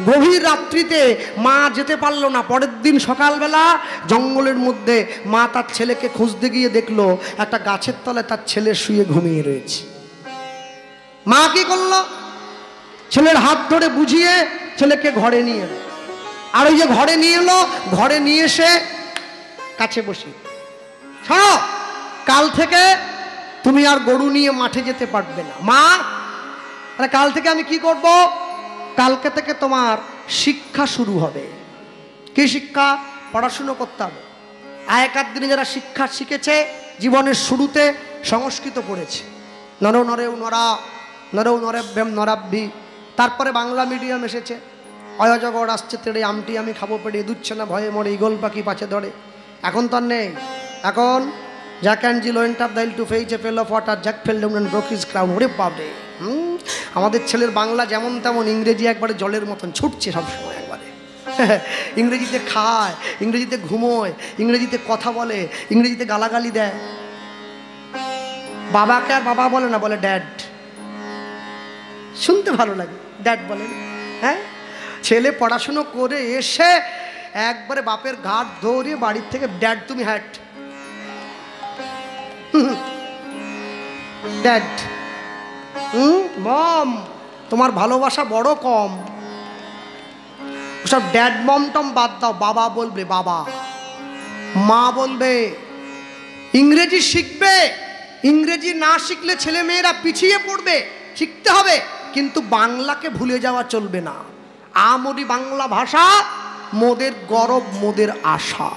গভীর রাত্রিতে মা যেতে পারলো না। পরের দিন সকালবেলা জঙ্গলের মধ্যে মা তার ছেলেকে খুঁজতে গিয়ে দেখলো একটা গাছের তলায় তার ছেলে শুয়ে ঘুমিয়ে রয়েছে। মা কি করলো, ছেলের হাত ধরে বুঝিয়ে ছেলেকে ঘরে নিয়ে এলো। আর ওই যে ঘরে নিয়ে এলো, ঘরে নিয়ে এসে কাছে বসি, শোনো কাল থেকে তুমি আর গরু নিয়ে মাঠে যেতে পারবে না। মা, আরে কাল থেকে আমি কি করব? কালকে থেকে তোমার শিক্ষা শুরু হবে। কি শিক্ষা? পড়াশুনো করতে হবে। আগেকার দিনে যারা শিক্ষা শিখেছে জীবনের শুরুতে সংস্কৃত পড়েছে, নর নরেও নরা, নরেও নরেভ্যম নরাভ্যি। তারপরে বাংলা মিডিয়াম এসেছে, অয়জগর আসছে তেড়ে, আমটি আমি খাবো পেড়ে, দুচ্ছে না ভয়ে মরে, ইগল পাখি পাছে ধরে। এখন তো আর নেই। এখন Jack and Jill went up the hill to fetch a pail of water, Jack fell down and broke his crown. ওরে বাপরে, আমাদের ছেলের বাংলা যেমন তেমন, ইংরেজি একবারে জলের মতন ছুটছে সবসময় একবারে। ইংরেজিতে খায়, ইংরেজিতে ঘুমোয়, ইংরেজিতে কথা বলে, ইংরেজিতে গালাগালি দেয়। বাবাকে আর বাবা বলে না, বলে ড্যাড। শুনতে ভালো লাগে, ড্যাড বলেন। হ্যাঁ, ছেলে পড়াশুনো করে এসে একবারে বাপের ঘাট ধরে বাড়ির থেকে, ড্যাড তুমি হ্যাট, ড্যাড। মম, তোমার ভালোবাসা বড় কম। সব ড্যাড মম টম বাদ দাও, বাবা বলবে বাবা, মা বলবে। ইংরেজি শিখবে, ইংরেজি না শিখলে ছেলে মেয়েরা পিছিয়ে পড়বে। শিখতে হবে, কিন্তু বাংলাকে ভুলে যাওয়া চলবে না। আমরি বাংলা ভাষা, মোদের গরব মোদের আশা।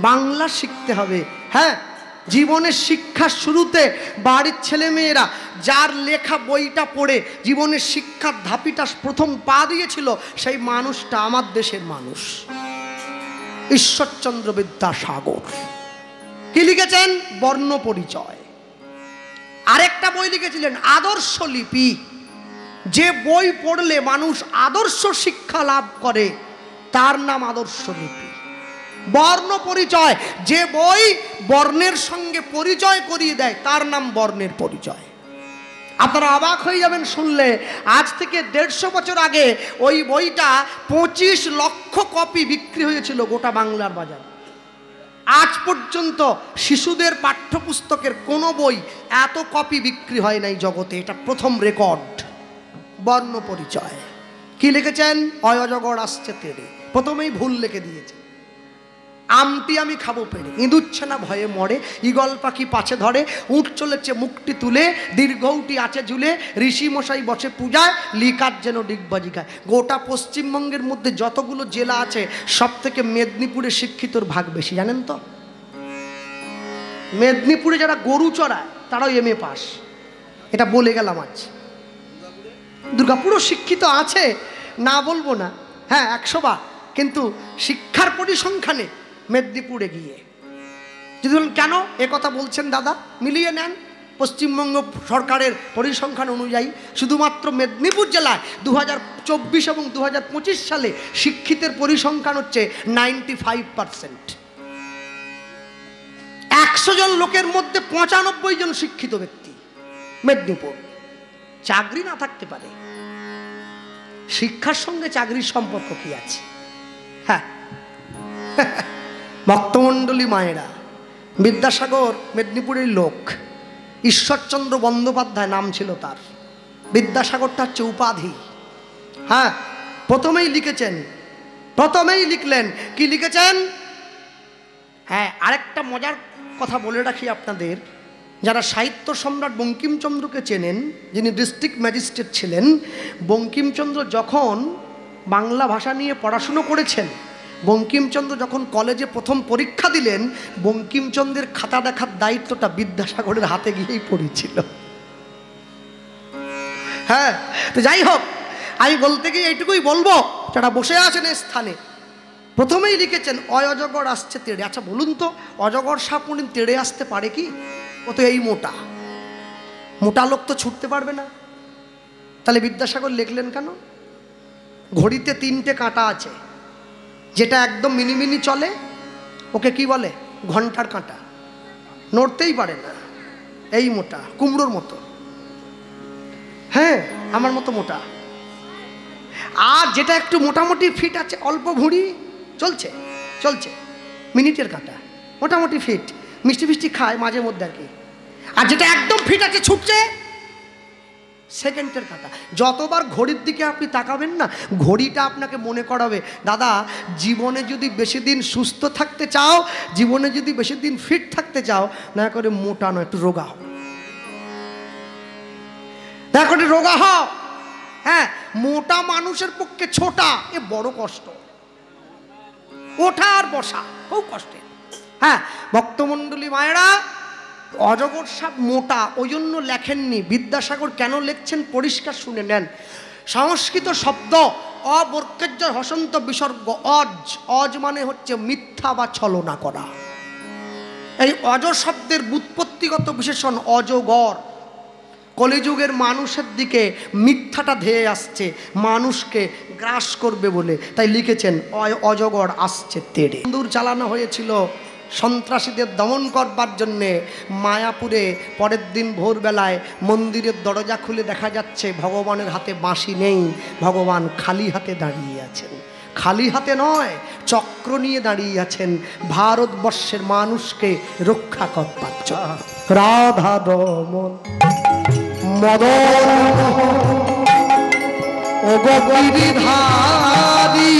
বাংলা শিখতে হবে। হ্যাঁ, জীবনের শিক্ষার শুরুতে বাড়ির ছেলে মেয়েরা যার লেখা বইটা পড়ে জীবনের শিক্ষার ধাপিটা প্রথম পা দিয়েছিল, সেই মানুষটা আমার দেশের মানুষ, ঈশ্বরচন্দ্র বিদ্যাসাগর। কি লিখেছেন? বর্ণ পরিচয়। আরেকটা বই লিখেছিলেন আদর্শ লিপি। যে বই পড়লে মানুষ আদর্শ শিক্ষা লাভ করে তার নাম আদর্শ লিপি। বর্ণ পরিচয়, যে বই বর্ণের সঙ্গে পরিচয় করিয়ে দেয় তার নাম বর্ণের পরিচয়। আপনারা অবাক হয়ে যাবেন শুনলে, আজ থেকে 150 বছর আগে ওই বইটা 25 লক্ষ কপি বিক্রি হয়েছিল গোটা বাংলার বাজারে। আজ পর্যন্ত শিশুদের পাঠ্যপুস্তকের কোনো বই এত কপি বিক্রি হয় নাই জগতে। এটা প্রথম রেকর্ড। বর্ণ পরিচয়। কি লিখেছেন? অয়জগর আসছে তেড়ে। প্রথমেই ভুল লিখে দিয়েছে। আমটি আমি খাবো পেড়ে, ইঁদুচ্ছে না ভয়ে মরে, ইগল পাখি পাছে ধরে, উঠ চলেছে মুখটি তুলে, দীর্ঘটি আছে ঝুলে, ঋষি মশাই বসে পূজায়, লিকার যেন ডিগবাজি খায়। গোটা পশ্চিমবঙ্গের মধ্যে যতগুলো জেলা আছে সব থেকে মেদিনীপুরে শিক্ষিতর ভাগ বেশি, জানেন তো? মেদিনীপুরে যারা গরু চড়ায় তারাও MA পাস। এটা বলে গেলাম আজ। দুর্গাপুরও শিক্ষিত আছে, না বলবো না, হ্যাঁ 100 বার, কিন্তু শিক্ষার পরিসংখ্যানে মেদিনীপুরে গিয়ে। যদি বলেন কেন এ কথা বলছেন দাদা, মিলিয়ে নেন। পশ্চিমবঙ্গ সরকারের পরিসংখ্যান অনুযায়ী শুধুমাত্র মেদিনীপুর জেলায় 2024 এবং 2025 সালে শিক্ষিতের পরিসংখ্যান হচ্ছে 95%। 100 জন লোকের মধ্যে 95 জন শিক্ষিত ব্যক্তি মেদিনীপুর। চাকরি না থাকতে পারে, শিক্ষার সঙ্গে চাকরির সম্পর্ক কি আছে? হ্যাঁ, ভক্তমণ্ডলী মায়েরা, বিদ্যাসাগর মেদিনীপুরের লোক। ঈশ্বরচন্দ্র বন্দ্যোপাধ্যায় নাম ছিল তার। বিদ্যাসাগরটা হচ্ছে উপাধি। হ্যাঁ, প্রথমেই লিখেছেন, প্রথমেই লিখলেন। কি লিখেছেন? হ্যাঁ, আরেকটা মজার কথা বলে রাখি আপনাদের, যারা সাহিত্য সম্রাট বঙ্কিমচন্দ্রকে চেনেন, যিনি ডিস্ট্রিক্ট ম্যাজিস্ট্রেট ছিলেন, বঙ্কিমচন্দ্র যখন বাংলা ভাষা নিয়ে পড়াশুনো করেছেন, বঙ্কিমচন্দ্র যখন কলেজে প্রথম পরীক্ষা দিলেন, বঙ্কিমচন্দ্রের খাতা দেখার দায়িত্বটা বিদ্যাসাগরের হাতে গিয়েই পড়েছিল। হ্যাঁ, তো যাই হোক, আমি বলতে গিয়ে এইটুকুই বলবো, যারা বসে আছেন এই স্থানে, প্রথমেই লিখেছেন অজগর আসছে তেড়ে। আচ্ছা বলুন তো, অজগর সাপ কোনদিন তেড়ে আসতে পারে কি? ও তো এই মোটা, মোটা লোক তো ছুটতে পারবে না। তাহলে বিদ্যাসাগর লিখলেন কেন? ঘড়িতে 3টে কাঁটা আছে, যেটা একদম মিনিমিনি চলে ওকে কি বলে? ঘন্টার কাঁটা। নড়তেই পারে না, এই মোটা, কুমড়োর মতো। হ্যাঁ আমার মতো মোটা, আর যেটা একটু মোটামুটি ফিট আছে, অল্প ভুঁড়ি, চলছে চলছে মিনিটের কাটা, মোটামুটি ফিট, মিষ্টি ফিষ্টি খায় মাঝে মধ্যে আর কি। আর যেটা একদম ফিট আছে ছুটছে, সেকেন্ডের কাটা। যতবার ঘড়ির দিকে আপনি তাকাবেন না, ঘড়িটা আপনাকে মনে করাবে দাদা জীবনে যদি বেশি দিন সুস্থ থাকতে চাও, জীবনে যদি বেশি দিন ফিট থাকতে চাও, না করে মোটা নয়, একটু রোগা হও, না করে রোগা হও। হ্যাঁ, মোটা মানুষের পক্ষে ছোটা এ বড় কষ্ট, ওঠা আর বসা খুব কষ্টের। হ্যাঁ, ভক্তমণ্ডলী মায়েরা, অজগর সাপ মোটা ওই জন্য লেখেননি। বিদ্যাসাগর কেন লিখছেন পরিষ্কার শুনে নেন। সংস্কৃত শব্দ অবর্কের্য হসন্ত বিসর্গ অজ, অজ মানে হচ্ছে মিথ্যা বা ছলনা করা। এই অজ শব্দের ব্যুৎপত্তিগত বিশেষণ অজগর। কলিযুগের মানুষের দিকে মিথ্যাটা ধেয়ে আসছে, মানুষকে গ্রাস করবে বলে, তাই লিখেছেন অজগর আসছে তেড়ে। দূর চালানো হয়েছিল সন্ত্রাসীদের দমন করবার জন্যে মায়াপুরে। পরের দিন ভোরবেলায় মন্দিরের দরজা খুলে দেখা যাচ্ছে ভগবানের হাতে বাঁশি নেই, ভগবান খালি হাতে দাঁড়িয়ে আছেন। খালি হাতে নয়, চক্র নিয়ে দাঁড়িয়ে আছেন ভারতবর্ষের মানুষকে রক্ষা করবার জন্য। রাধা রমন মদন ও গিরিধারী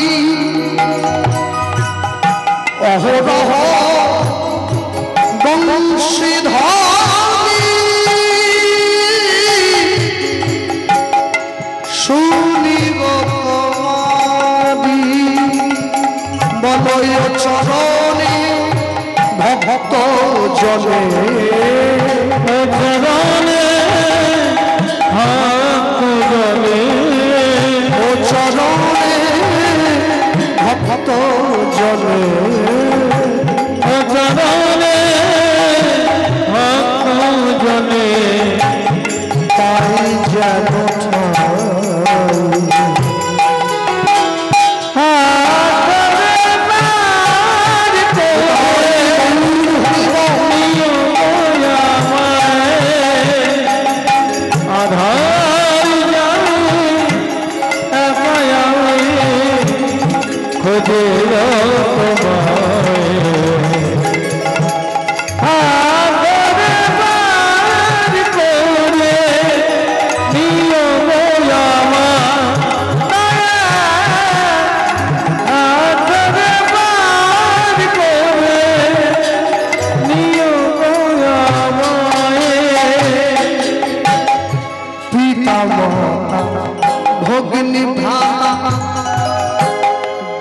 অহরহ বংশীধারী শুনিব তোমারি বলয় চরণে ভক্ত জনে চরণে ও চরণে ভক্ত জনে চরণে ভক্ত জনে তাই যেন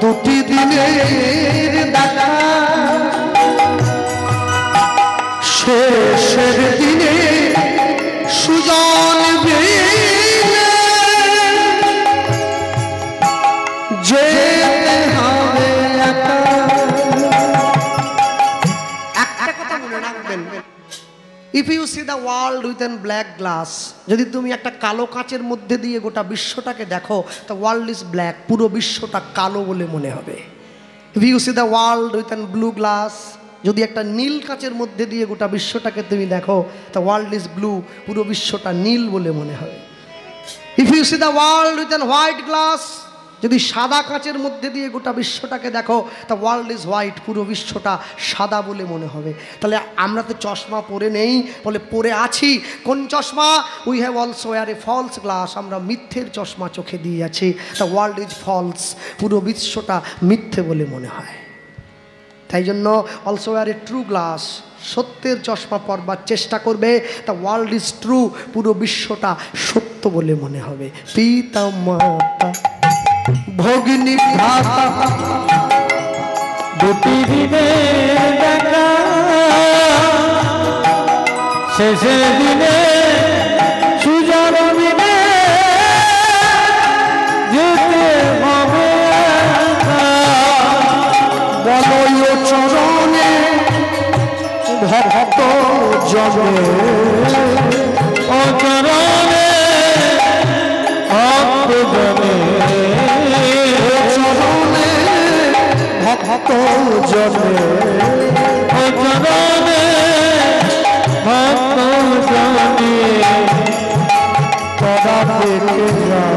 দুটি দিনের দেখা শেষের দিনে সুজন যে হবে একটা কথা মনে রাখবেন, if you see the world with an black glass, যদি তুমি একটা কালো কাঁচের মধ্যে দিয়ে গোটা বিশ্বটাকে দেখো, দ্য ওয়ার্ল্ড ইজ ব্ল্যাক, পুরো বিশ্বটা কালো বলে মনে হবে। If you see the world with an blue glass, যদি একটা নীল কাঁচের মধ্যে দিয়ে গোটা বিশ্বটাকে তুমি দেখো, দ্য ওয়ার্ল্ড ইজ ব্লু, পুরো বিশ্বটা নীল বলে মনে হবে। If you see the world with an white glass, যদি সাদা কাঁচের মধ্যে দিয়ে গোটা বিশ্বটাকে দেখো, দ্য ওয়ার্ল্ড ইজ হোয়াইট, পুরো বিশ্বটা সাদা বলে মনে হবে। তাহলে আমরা তো চশমা পরে নেই, বলে পরে আছি। কোন চশমা? We have also wear a false glass, আমরা মিথ্যের চশমা চোখে দিয়ে আছি। দ্য ওয়ার্ল্ড ইজ ফলস, পুরো বিশ্বটা মিথ্যে বলে মনে হয়। তাই জন্য also wear a true glass, সত্যের চশমা পরবার চেষ্টা করবে। দ্য ওয়ার্ল্ড ইজ ট্রু, পুরো বিশ্বটা সত্য বলে মনে হবে। পিতা মাতা ভগিনী ভ্রাতা দুটি দিনের দেখা শেষের দিনে সুজন মিলে যেতে হবে বলয় চরণে ভক্ত জনে ও চরণে ভক্ত জনে ভক্ত জনে ভক্ত জনে রেখে যাও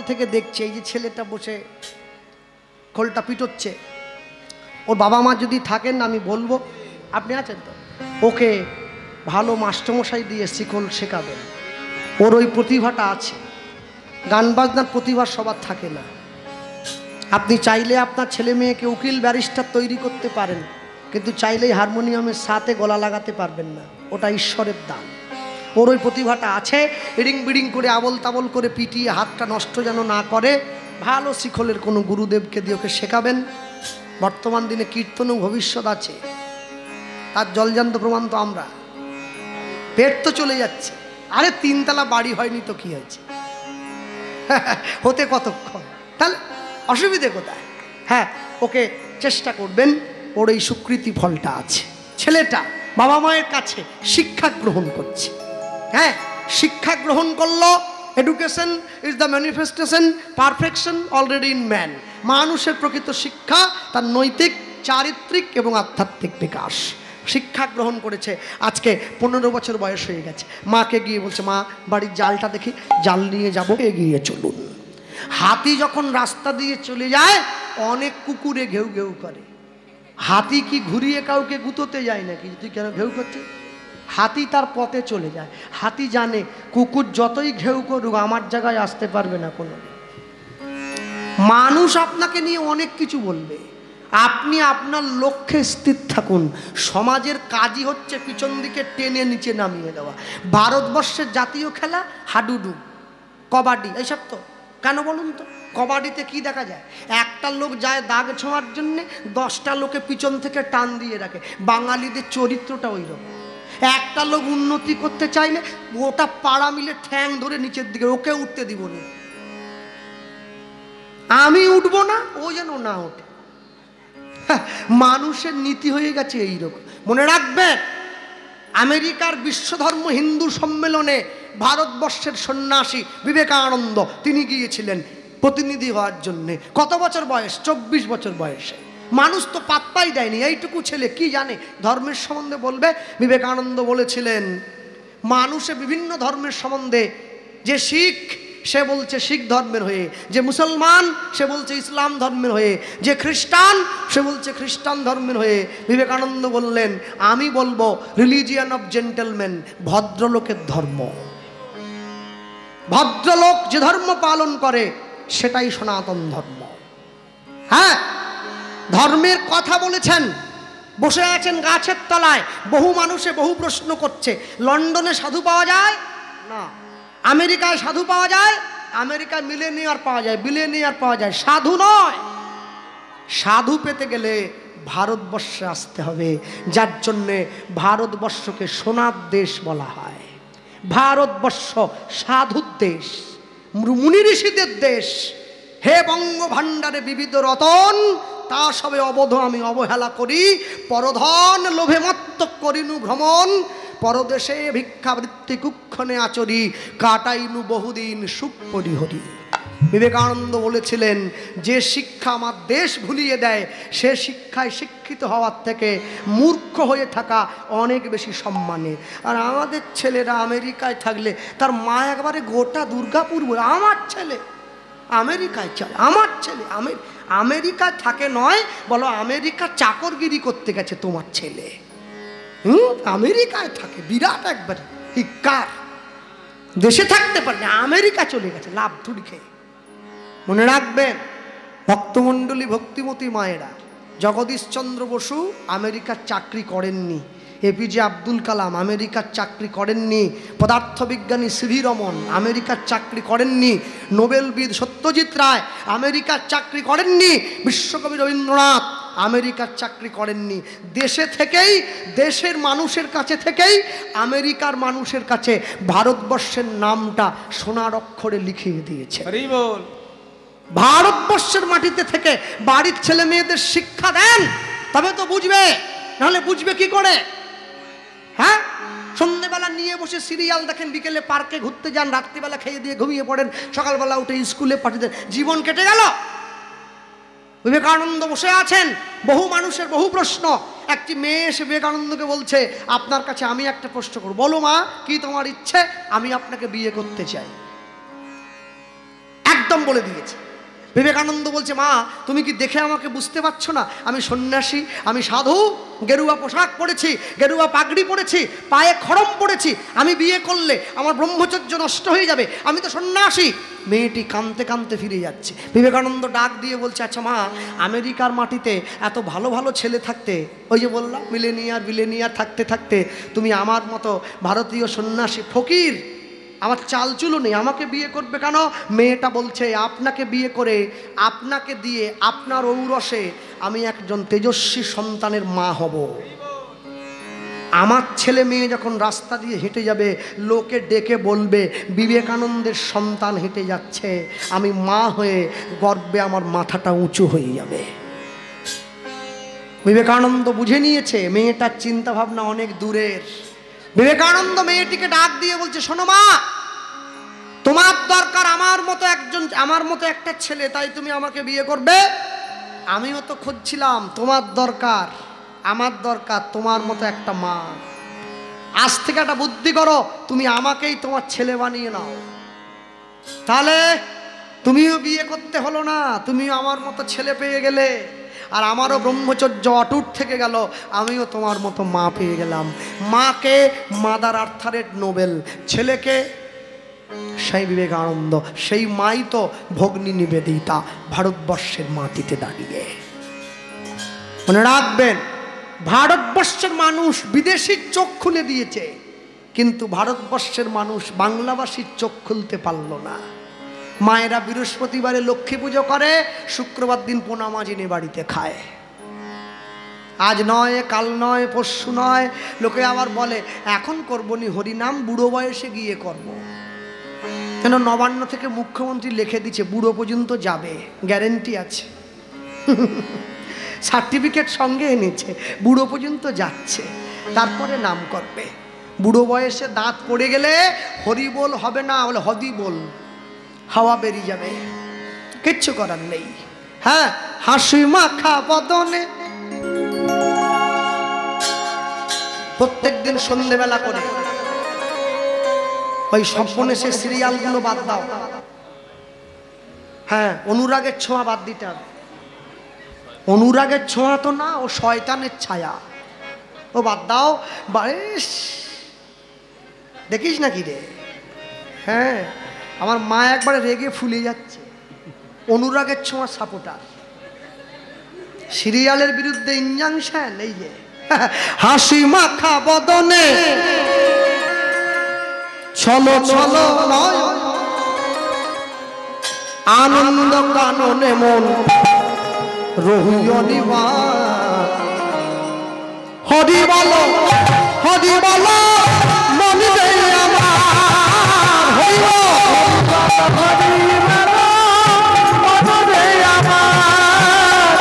থেকে দেখছে এই যে ছেলেটা বসে খোলটা পিটোচ্ছে, ওর বাবা মা যদি থাকেন আমি বলবো, আপনি আছেন তো, ওকে ভালো মাস্টারমশাই দিয়ে শিকল শেখাবেন। ওর ওই প্রতিভাটা আছে, গান বাজনার প্রতিভা সবার থাকে না। আপনি চাইলে আপনার ছেলে মেয়েকে উকিল ব্যারিস্টার তৈরি করতে পারেন, কিন্তু চাইলেই হারমোনিয়ামের সাথে গলা লাগাতে পারবেন না, ওটা ঈশ্বরের দান। ওর ওই প্রতিভাটা আছে, ইডিং বিডিং করে আবল তাবল করে পিটিয়ে হাতটা নষ্ট যেন না করে, ভালো শিখলের কোনো গুরুদেবকে দিয়ে ওকে শেখাবেন। বর্তমান দিনে কীর্তনও ভবিষ্যৎ আছে, তার জলজান্ত প্রমাণ তো আমরা। পেট তো চলে যাচ্ছে, আরে 3 তলা বাড়ি হয়নি তো কি হয়েছে, হতে কতক্ষণ, তাহলে অসুবিধে কোথায়? হ্যাঁ, ওকে চেষ্টা করবেন, ওর এই স্বীকৃতি ফলটা আছে। ছেলেটা বাবা মায়ের কাছে শিক্ষা গ্রহণ করছে, হ্যাঁ শিক্ষা গ্রহণ করলো। Education is the manifestation perfection already in man. মানুষের প্রকৃত শিক্ষা তার নৈতিক, চারিত্রিক এবং আধ্যাত্মিক বিকাশ। শিক্ষা গ্রহণ করেছে, আজকে 15 বছর বয়স হয়ে গেছে। মাকে গিয়ে বলছে, মা বাড়ির জালটা দেখি, জাল নিয়ে যাবো, এগিয়ে চলুন। হাতি যখন রাস্তা দিয়ে চলে যায়, অনেক কুকুরে ঘেউ ঘেউ করে। হাতি কি ঘুরিয়ে কাউকে গুঁতোতে যায় নাকি? তুই কেন ঘেউ করছিস? হাতি তার পথে চলে যায়। হাতি জানে কুকুর যতই ঘেউ করুক আমার জায়গায় আসতে পারবে না কোনো। মানুষ আপনাকে নিয়ে অনেক কিছু বলবে, আপনি আপনার লক্ষ্যে স্থির থাকুন। সমাজের কাজই হচ্ছে পিছন দিকে টেনে নিচে নামিয়ে দেওয়া। ভারতবর্ষের জাতীয় খেলা হাডুডু, কবাডি, এইসব তো। কেন বলুন তো? কবাডিতে কি দেখা যায়? একটা লোক যায় দাগ ছোঁয়ার জন্যে, 10টা লোকে পিছন থেকে টান দিয়ে রাখে। বাঙালিদের চরিত্রটা ওই রকম। একটা লোক উন্নতি করতে চাইলে ওটা পাড়া মিলে ঠ্যাং ধরে নিচের দিকে, ওকে উঠতে দিব না, আমি উঠবো না, ও যেন না ওঠে। মানুষের নীতি হয়ে গেছে এইরকম। মনে রাখবেন, আমেরিকার বিশ্বধর্ম হিন্দু সম্মেলনে ভারতবর্ষের সন্ন্যাসী বিবেকানন্দ তিনি গিয়েছিলেন প্রতিনিধি হওয়ার জন্যে। কত বছর বয়স? 24 বছর বয়সে। মানুষ তো পাত্তাই দেয়নি, এইটুকু ছেলে কি জানে ধর্মের সম্বন্ধে বলবে। বিবেকানন্দ বলেছিলেন, মানুষে বিভিন্ন ধর্মের সম্বন্ধে, যে শিখ সে বলছে শিখ ধর্মের হয়ে, যে মুসলমান সে বলছে ইসলাম ধর্মের হয়ে, যে খ্রিস্টান সে বলছে খ্রিস্টান ধর্মের হয়ে। বিবেকানন্দ বললেন, আমি বলবো রিলিজিয়ান অফ জেন্টেলম্যান, ভদ্রলোকের ধর্ম। ভদ্রলোক যে ধর্ম পালন করে সেটাই সনাতন ধর্ম। হ্যাঁ, ধর্মের কথা বলেছেন, বসে আছেন গাছের তলায়, বহু মানুষে বহু প্রশ্ন করছে। লন্ডনে সাধু পাওয়া যায় না, আমেরিকায় সাধু পাওয়া যায়, আমেরিকায় মিলেনিয়ার পাওয়া যায়, বিলেনিয়ার পাওয়া যায়, সাধু নয়। সাধু পেতে গেলে ভারতবর্ষে আসতে হবে, যার জন্যে ভারতবর্ষকে সোনার দেশ বলা হয়। ভারতবর্ষ সাধুর দেশ, মুনি ঋষিদের দেশ। হে বঙ্গ ভাণ্ডারে বিবিধ রতন, তা সবে অবধ আমি অবহেলা করি। পরধন লোভে মত্ত করিনু ভ্রমণ, পরদেশে ভিক্ষাবৃত্তি কুক্ষণে আচরি, কাটাইনু বহুদিন সুখ পরিহরি। বিবেকানন্দ বলেছিলেন, যে শিক্ষা আমার দেশ ভুলিয়ে দেয়, সে শিক্ষায় শিক্ষিত হওয়ার থেকে মূর্খ হয়ে থাকা অনেক বেশি সম্মানের। আর আমাদের ছেলেরা আমেরিকায় থাকলে তার মা একবারে গোটা দুর্গাপুর বলে, আমার ছেলে আমেরিকায় চলে, আমার ছেলে আমেরিকায় থাকে নয়, বলো আমেরিকা চাকরগিরি করতে গেছে তোমার ছেলে। আমেরিকায় থাকে, বিরাট একবারে হিক্কার, দেশে থাকতে পারে না, আমেরিকা চলে গেছে লাভ ধুরি খেয়ে। মনে রাখবেন, ভক্তমণ্ডলী ভক্তিমতী মায়েরা, জগদীশচন্দ্র বসু আমেরিকার চাকরি করেননি, এপিজে আব্দুল কালাম আমেরিকার চাকরি করেননি, পদার্থবিজ্ঞানী সিভি রমন আমেরিকার চাকরি করেননি, নোবেলবিদ সত্যজিৎ রায় আমেরিকার চাকরি করেননি, বিশ্বকবি রবীন্দ্রনাথ আমেরিকার চাকরি করেননি। দেশে থেকেই, দেশের মানুষের কাছে থেকেই আমেরিকার মানুষের কাছে ভারতবর্ষের নামটা সোনার অক্ষরে লিখিয়ে দিয়েছে। ভারতবর্ষের মাটিতে থেকে বাড়ির ছেলে মেয়েদের শিক্ষা দেন, তবে তো বুঝবে, নাহলে বুঝবে কি করে? হ্যাঁ, সন্ধ্যেবেলা নিয়ে বসে সিরিয়াল দেখেন, বিকেলে পার্কে ঘুরতে যান, রাত্রিবেলা খেয়ে দিয়ে ঘুমিয়ে পড়েন, সকালবেলা উঠে স্কুলে পাঠিয়ে দেন, জীবন কেটে গেল। বিবেকানন্দ বসে আছেন, বহু মানুষের বহু প্রশ্ন। একটি মেয়ে এসে বিবেকানন্দকে বলছে, আপনার কাছে আমি একটা প্রশ্ন করব, বলো মা কি তোমার ইচ্ছে? আমি আপনাকে বিয়ে করতে চাই। একদম বলে দিয়েছে। বিবেকানন্দ বলছে, মা তুমি কি দেখে আমাকে বুঝতে পারছো না? আমি সন্ন্যাসী, আমি সাধু, গেরুয়া পোশাক পরেছি, গেরুয়া পাগড়ি পরেছি, পায়ে খড়ম পরেছি, আমি বিয়ে করলে আমার ব্রহ্মচর্য নষ্ট হয়ে যাবে, আমি তো সন্ন্যাসী। মেয়েটি কাঁদতে কাঁদতে ফিরে যাচ্ছে। বিবেকানন্দ ডাক দিয়ে বলছে, আচ্ছা মা, আমেরিকার মাটিতে এত ভালো ভালো ছেলে থাকতে, ওই যে বললাম বিলেনিয়ার থাকতে থাকতে তুমি আমার মতো ভারতীয় সন্ন্যাসী ফকির, আমার চালচুলো নেই, আমাকে বিয়ে করবে কেন? মেয়েটা বলছে, আপনাকে বিয়ে করে, আপনাকে দিয়ে, আপনার ঔরসে আমি একজন তেজস্বী সন্তানের মা হব। আমার ছেলে মেয়ে যখন রাস্তা দিয়ে হেঁটে যাবে, লোকে ডেকে বলবে বিবেকানন্দের সন্তান হেঁটে যাচ্ছে, আমি মা হয়ে গর্বে আমার মাথাটা উঁচু হয়ে যাবে। বিবেকানন্দ বুঝে নিয়েছে মেয়েটার চিন্তা ভাবনা অনেক দূরের। বিবেকানন্দ মেয়েটিকে ডাক দিয়ে বলছে, শোনো মা, তোমার দরকার আমার মতো একটা ছেলে, তাই তুমি আমাকে বিয়ে করবে? আমিও তো খুঁজছিলাম, তোমার দরকার, আমার দরকার তোমার মতো একটা মা। আজ থেকে একটা বুদ্ধি করো, তুমি আমাকেই তোমার ছেলে বানিয়ে নাও, তাহলে তুমিও বিয়ে করতে হলো না, তুমিও আমার মতো ছেলে পেয়ে গেলে, আর আমারও ব্রহ্মচর্য অটুট থেকে গেল, আমিও তোমার মতো মা পেয়ে গেলাম। মাকে মাদার আর্থারের নোবেল, ছেলেকে সেই বিবেকানন্দ, সেই মাই তো ভগ্নী নিবেদিতা ভারতবর্ষের মাটিতে দাঁড়িয়ে। মনে রাখবেন, ভারতবর্ষের মানুষ বিদেশির চোখ খুলে দিয়েছে, কিন্তু ভারতবর্ষের মানুষ বাংলাভাষীর চোখ খুলতে পারল না। মায়েরা বৃহস্পতিবারে লক্ষ্মী পুজো করে, শুক্রবার দিন পোনামাজিনে বাড়িতে খায়। আজ নয়, কাল নয়, পরশু নয়, লোকে আবার বলে এখন করবো নি হরিনাম, বুড়ো বয়সে গিয়ে করব। কেন? নবান্ন থেকে মুখ্যমন্ত্রী লিখে দিচ্ছে বুড়ো পর্যন্ত যাবে, গ্যারেন্টি আছে, সার্টিফিকেট সঙ্গে এনেছে, বুড়ো পর্যন্ত যাচ্ছে, তারপরে নাম করবে। বুড়ো বয়সে দাঁত পড়ে গেলে হরি বল হবে না, বলে হদি বল, হাওয়া বেরিয়ে যাবে, কিচ্ছু করার নেই। হ্যাঁ, হাসি মাখা বদনে প্রত্যেক দিন সন্ধ্যেবেলা করে ওই স্বপ্নেশের সিরিয়ালগুলো বাদ দাও। হ্যাঁ, অনুরাগের ছোঁয়া বাদ দিতে হবে। অনুরাগের ছোঁয়া তো না, ও শয়তানের ছায়া, ও বাদ দাও। বাস দেখিস নাকি রে? হ্যাঁ, আমার মা একবারে রেগে ফুলে যাচ্ছে, অনুরাগের ছোঁয়া সাপোর্টার, সিরিয়ালের বিরুদ্ধে ইনজাংশন। এই যে হাসি মাখা বদনে ছলো ছলো নয়, আনন্দ কাননে মন রহিয়নি মা। হরি বলো, হরি বলো মন রে আমার, হরি বলো, হরি বলো মন রে আমার,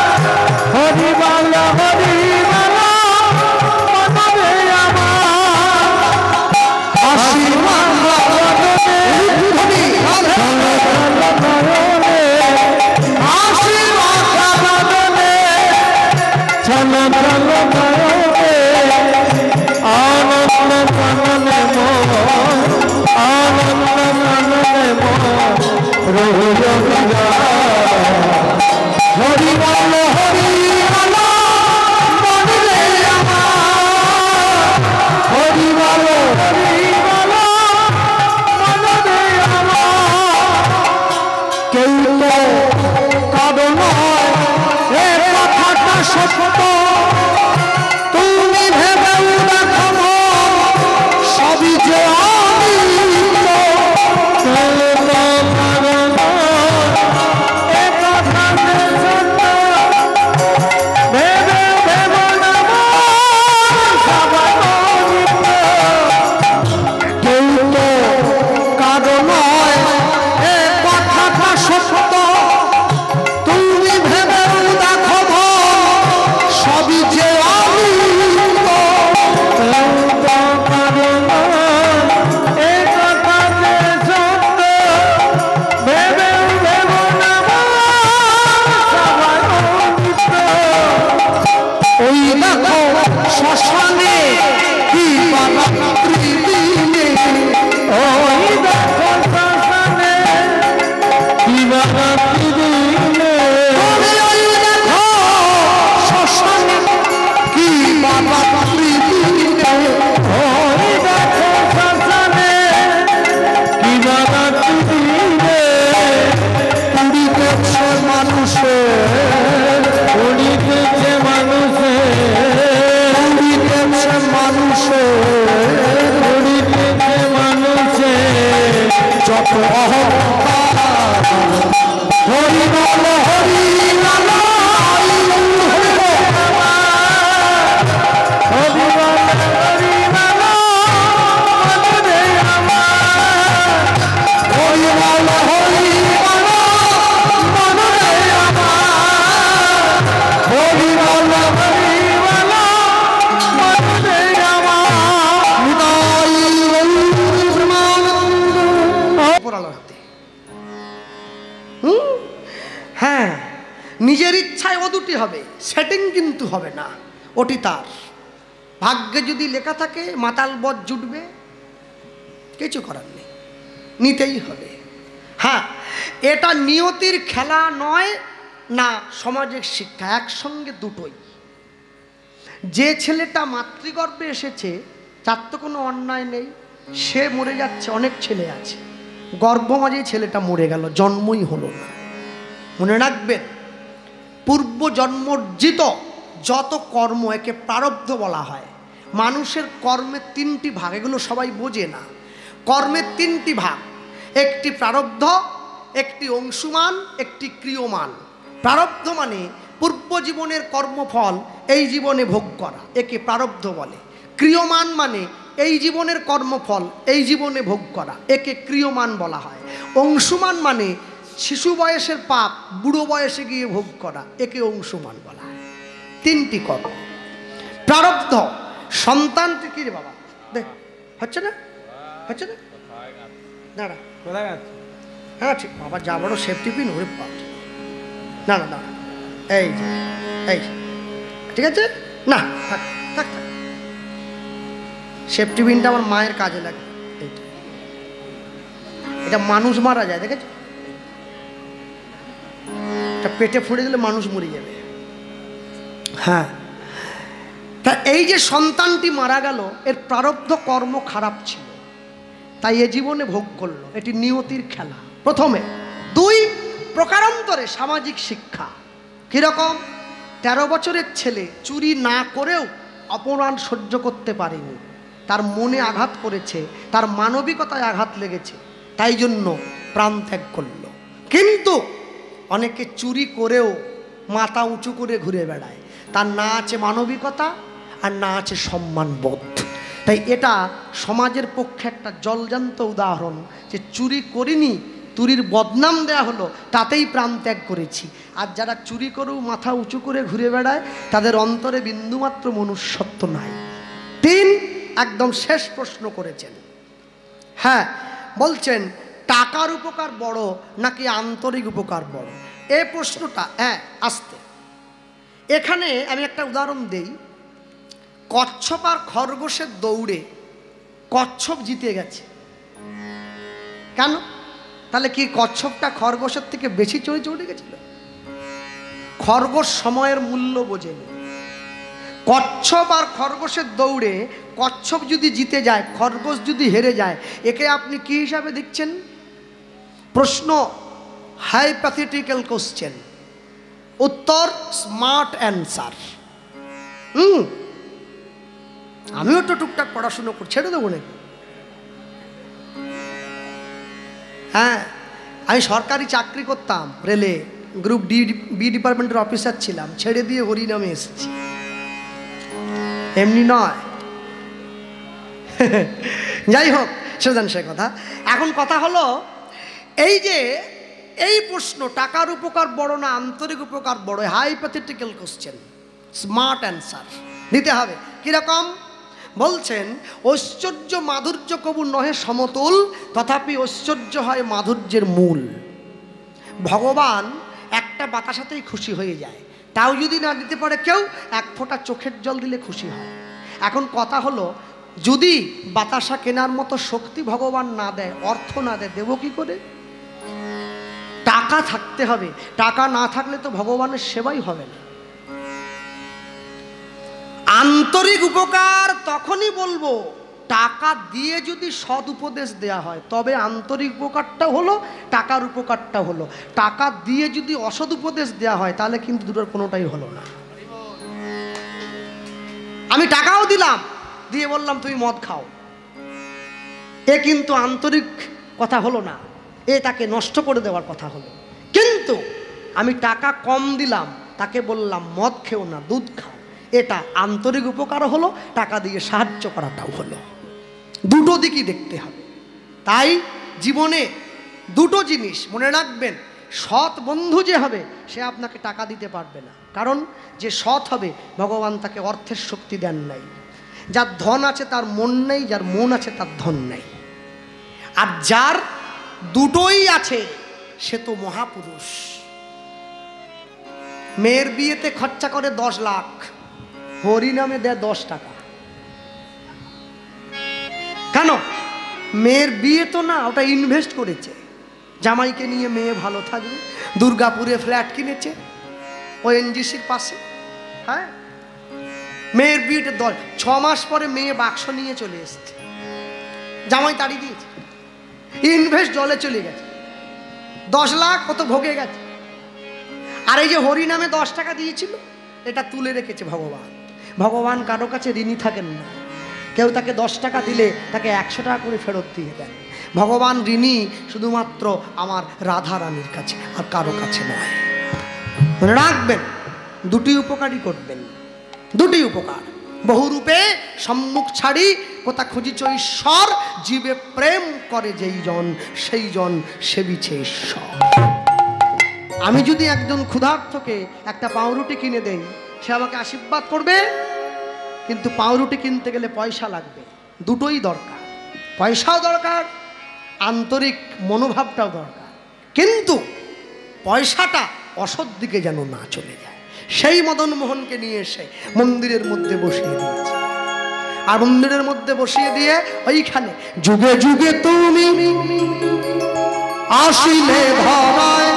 হরি বলো, হরি বলো মন রে আমার। হাসি মাখা বদনে, হাসি মাখা বদনে ছলো ছলো নয়নে, আনন্দ মানুষে যত অহংকার হরি বল হরি বল হরি বল হরি বল মনে আমার হরি বল হরি বল মনে আমার হরি বল হরি বল মনে হ্যাঁ, নিজের ইচ্ছায় ও দুটি হবে, সেটিং কিন্তু হবে না, ওটি তার ভাগ্যে যদি লেখা থাকে মাতাল বধ জুটবে, কিছু করার নেই, নিতেই হবে। হ্যাঁ, এটা নিয়তির খেলা নয় না, সমাজের শিক্ষা, একসঙ্গে দুটোই। যে ছেলেটা মাতৃগর্ভে এসেছে তার তো কোনো অন্যায় নেই, সে মরে যাচ্ছে, অনেক ছেলে আছে গর্ভ মাঝেই ছেলেটা মরে গেল, জন্মই হলো না। মনে রাখবেন, পূর্ব জন্মর্জিত যত কর্ম, একে প্রারব্ধ বলা হয়। মানুষের কর্মের তিনটি ভাগ, এগুলো সবাই বোঝে না। কর্মের তিনটি ভাগ, একটি প্রারব্ধ, একটি অংশুমান, একটি ক্রিয়মান। প্রারব্ধ মানে পূর্ব জীবনের কর্মফল এই জীবনে ভোগ করা, একে প্রারব্ধ বলে। ক্রিয়মান মানে এই জীবনের কর্মফল এই জীবনে ভোগ করা, একে ক্রিয়মান বলা হয়। অংশুমান মানে শিশু বয়সের পাপ বুড়ো বয়সে গিয়ে ভোগ করা, একে অংশুমান বলা হয়। তিনটি কর্ম। প্রারব্ধ, সন্তান থেকে রে বাবা, দেখ হচ্ছে না, হচ্ছে না, দাঁড়া, হ্যাঁ ঠিক বাবা, যা বড় সেফটি পিন, ওরে বাপ, না না না, এই যে এই ঠিক আছে, না থাক থাক থাক, সেফটি পিনটা আমার মায়ের কাজে লাগে। এইটা, এটা মানুষ মারা যায়, দেখেছো, এটা পেটে ফুঁড়ে দিলে মানুষ মরে যাবে। হ্যাঁ, তা এই যে সন্তানটি মারা গেল, এর প্রারব্ধ কর্ম খারাপ ছিল, তাই এ জীবনে ভোগ করলো, এটি নিয়তির খেলা প্রথমে। দুই, প্রকারান্তরে সামাজিক শিক্ষা। কিরকম? 13 বছরের ছেলে চুরি না করেও অপমান সহ্য করতে পারেনি, তার মনে আঘাত করেছে, তার মানবিকতায় আঘাত লেগেছে, তাই জন্য প্রাণ ত্যাগ করল। কিন্তু অনেকে চুরি করেও মাথা উঁচু করে ঘুরে বেড়ায়, তার না আছে মানবিকতা আর না আছে সম্মানবোধ। তাই এটা সমাজের পক্ষে একটা জলজান্ত উদাহরণ যে চুরি করিনি, চুরির বদনাম দেয়া হলো, তাতেই প্রাণ ত্যাগ করেছি। আর যারা চুরি করেও মাথা উঁচু করে ঘুরে বেড়ায়, তাদের অন্তরে বিন্দুমাত্র মনুষ্যত্ব নাই। 3, একদম শেষ প্রশ্ন করেছেন। হ্যাঁ, বলছেন টাকার উপকার বড় নাকি আন্তরিক উপকার বড়? এই প্রশ্নটা, হ্যাঁ আসতে, এখানে আমি একটা উদাহরণ দেই। কচ্ছপ আর খরগোশের দৌড়ে কচ্ছপ জিতে গেছে। কেন? তাহলে কি কচ্ছপটা খরগোশের থেকে বেশি চড়ে গেছিল? খরগোশ সময়ের মূল্য বোঝেনি। কচ্ছপ আর খরগোশের দৌড়ে কচ্ছপ যদি জিতে যায়, খরগোশ যদি হেরে যায়, একে আপনি কি হিসাবে দেখছেন? প্রশ্ন হাইপোথেটিক্যাল কোশ্চেন, উত্তর স্মার্ট অ্যান্সার। আমিও তো টুকটাক পড়াশুনো করে ছেড়ে দেবো নাকি? হ্যাঁ, আমি সরকারি চাকরি করতাম, রেলে গ্রুপ বি ডিপার্টমেন্টের অফিসার ছিলাম, ছেড়ে দিয়ে হরিনামে এসেছি, এমনি নয়। যাই হোক, সেদান সে কথা। এখন কথা হলো এই যে এই প্রশ্ন, টাকার উপকার বড় না আন্তরিক উপকার বড়, হাইপোথেটিক্যাল কোশ্চেন, স্মার্ট অ্যান্সার দিতে হবে। কিরকম? বলছেন ঐশ্বর্য মাধুর্য কবু নহে সমতুল, তথাপি ঐশ্বর্য হয় মাধুর্যের মূল। ভগবান একটা বাতাসাতেই খুশি হয়ে যায়, তাও যদি না দিতে পারে কেউ, এক ফোঁটা চোখের জল দিলে খুশি হয়। এখন কথা হলো, যদি বাতাসা কেনার মতো শক্তি ভগবান না দেয়, অর্থ না দেয়, দেবো কি করে? টাকা থাকতে হবে, টাকা না থাকলে তো ভগবানের সেবাই হবে না। আন্তরিক উপকার তখনই বলবো টাকা দিয়ে যদি সৎ উপদেশ দেয়া হয়, তবে আন্তরিক উপকারটা হলো, টাকার উপকারটা হলো। টাকা দিয়ে যদি অসৎ উপদেশ দেয়া হয়, তাহলে কিন্তু দুটোর কোনোটাই হলো না। আমি টাকাও দিলাম, দিয়ে বললাম তুমি মদ খাও। এ কিন্তু আন্তরিক কথা হলো না, এ তাকে নষ্ট করে দেওয়ার কথা হলো। কিন্তু আমি টাকা কম দিলাম, তাকে বললাম মদ খেও না, দুধ খাও। এটা আন্তরিক উপকারও হলো, টাকা দিয়ে সাহায্য করাটাও হলো। দুটো দিকই দেখতে হবে। তাই জীবনে দুটো জিনিস মনে রাখবেন। সৎ বন্ধু যে হবে সে আপনাকে টাকা দিতে পারবে না, কারণ যে সৎ হবে ভগবান তাকে অর্থের শক্তি দেন নাই। যার ধন আছে তার মন নেই, যার মন আছে তার ধন নেই। আর যার দুটোই আছে সে তো মহাপুরুষ। মেয়ের বিয়েতে খরচা করে 10 লাখ, হরিনামে দেয় 10 টাকা। কেন? মেয়ের বিয়ে তো না, ওটা ইনভেস্ট করেছে। জামাইকে নিয়ে মেয়ে ভালো থাকবে, দুর্গাপুরে ফ্ল্যাট কিনেছে ওএনজিসির পাশে। হ্যাঁ, মেয়ের বিয়েতে 6 মাস পরে মেয়ে বাক্স নিয়ে চলে এসছে, জামাই তাড়িয়ে দিয়েছে, ইনভেস্ট জলে চলে গেছে। 10 লাখ কত ভোগে গেছে। আর এই যে হরিনামে 10 টাকা দিয়েছিল, এটা তুলে রেখেছে ভগবান। ভগবান কারো কাছে ঋণী থাকেন না। কেউ তাকে 10 টাকা দিলে তাকে 100 টাকা করে ফেরত দিয়ে দেন। ভগবান ঋণী শুধুমাত্র আমার রাধা রানীর কাছে, আর কারো কাছে নয়। মনে রাখবেন, দুটি উপকারই করবেন, দুটি উপকার। বহুরূপে সম্মুখ ছাড়ি কোথা খুঁজিছ ঈশ্বর, জীবে প্রেম করে যেই জন সেই জন সেবিছে ঈশ্বর। আমি যদি একজন ক্ষুধার্তকে একটা পাউরুটি কিনে দেই, সে আমাকে আশীর্বাদ করবে, কিন্তু পাউরুটি কিনতে গেলে পয়সা লাগবে। দুটোই দরকার, পয়সাও দরকার, আন্তরিক মনোভাবটাও দরকার। কিন্তু পয়সাটা অসৎ দিকে যেন না চলে যায়। সেই মদন মোহনকে নিয়ে এসে মন্দিরের মধ্যে বসিয়ে দিয়েছে। আর মন্দিরের মধ্যে বসিয়ে দিয়ে ওইখানে যুগে যুগে তুমি আসিলে ধরায়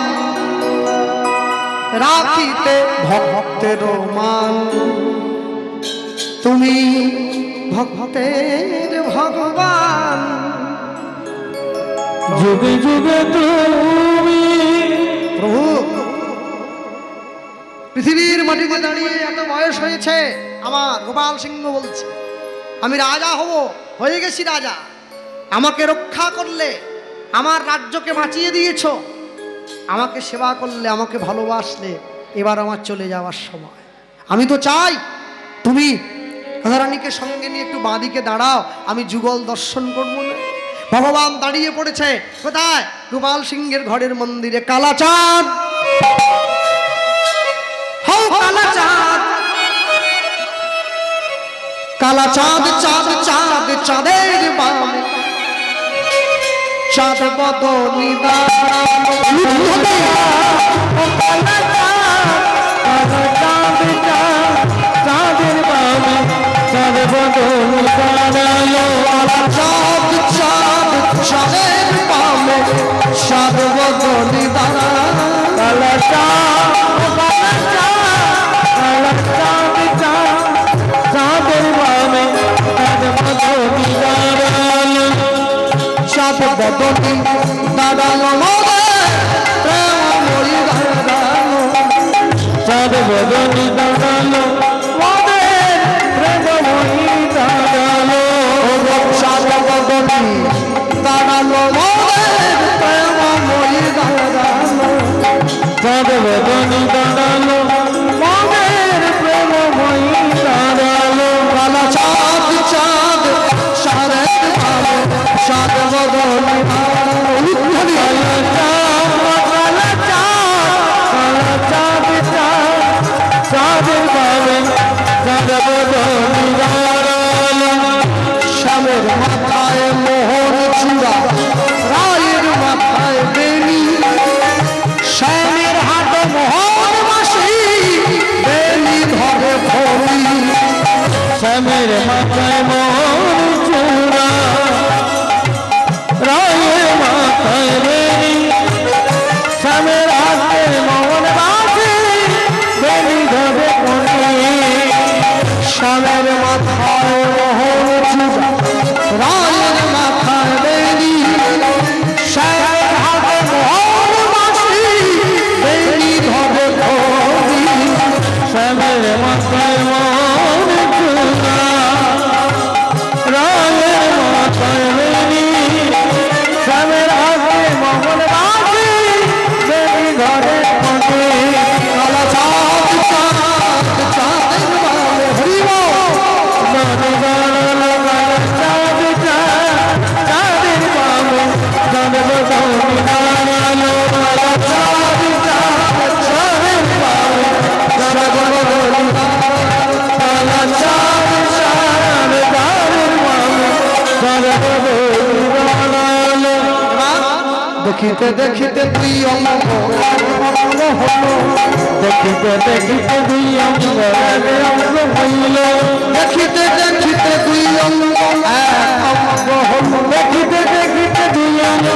রাখিতে ভক্তের মান, তুমি ভক্তের ভগবান। যুগে যুগে তুমি প্রভু, পৃথিবীর মাটিতে দাঁড়িয়ে এত বয়স হয়েছে আমার, গোপাল সিংহ বলছে আমি রাজা হব, হয়ে গেছি রাজা। আমাকে রক্ষা করলে, আমার রাজ্যকে বাঁচিয়ে দিয়েছ, আমাকে সেবা করলে, আমাকে ভালোবাসলে, এবার আমার চলে যাওয়ার সময়। আমি তো চাই তুমি রাধারানীকে সঙ্গে নিয়ে একটু বাঁদিকে দাঁড়াও, আমি যুগল দর্শন করবো না। ভগবান দাঁড়িয়ে পড়েছে কোথায়? গোপাল সিংহের ঘরের মন্দিরে। কালাচাঁদ, কালাচাঁদ, কালাচাঁদ, চাঁদ চাঁদ চাঁদের বামে, চাঁদ বদনি দাঁড়ানো। চাঁদের বামে চাঁদ বদল দাঁড়ালো, চাঁদ চাঁদ চাঁদের বামে চাঁদ বদনি দাঁড়ানো। কালা চাঁদ, কালা চাঁদ, কালা চাঁদ চাঁদ চাঁদের বামে চাঁদ বদল দাঁড়ালো, চাঁদ বদনি দাঁড়ালো, প্রেম মরি দাঁড়ালো। চাঁদ বদল দাঁড়ালো, প্রেমময়ী দাঁড়ালো। চাঁদ বদনি দাঁড়ালো, প্রেম মরি দাঁড়ালো। চাঁদ বদল দাঁড়ালো, মনের প্রেমময়ী দাঁড়ালো। কালা চাঁদ চাঁদ চাঁদের বামে চাঁদ বদনি দাঁড়ালো। কালা চাঁদ, কালা চাঁদ, কালা চাঁদ চাঁদ চাঁদের বামে চাঁদ বদল দাঁড়ালো। শ্যামের মাথায় মোহর চূড়া, রায়ের মাথায় বেনি, শ্যামের হাট মোহর মাসি, বেনি ধরে ভরি। শ্যামের মাথায় মোহর চূড়া, রায়ের মাথায় বেনি, শ্যামের হাতে মোহর বাসি, বেনি ধরে পড়ি। শ্যামের মাথায় মোহর চূড়া, রায়ের মাথায় বেনি, শ্যামের হাটে মোহর মাসি, বেনি ধরে ভরি। শ্যামের মাথায় মোহর চূড়া, দেখিতে দেখিতে দুই অঙ্গ হলো, দেখিতে দেখিতে দুই অঙ্গ হইল, দেখিতে দেখিতে দুই অঙ্গ হলো, দেখিতে দেখিতে দুই অঙ্গ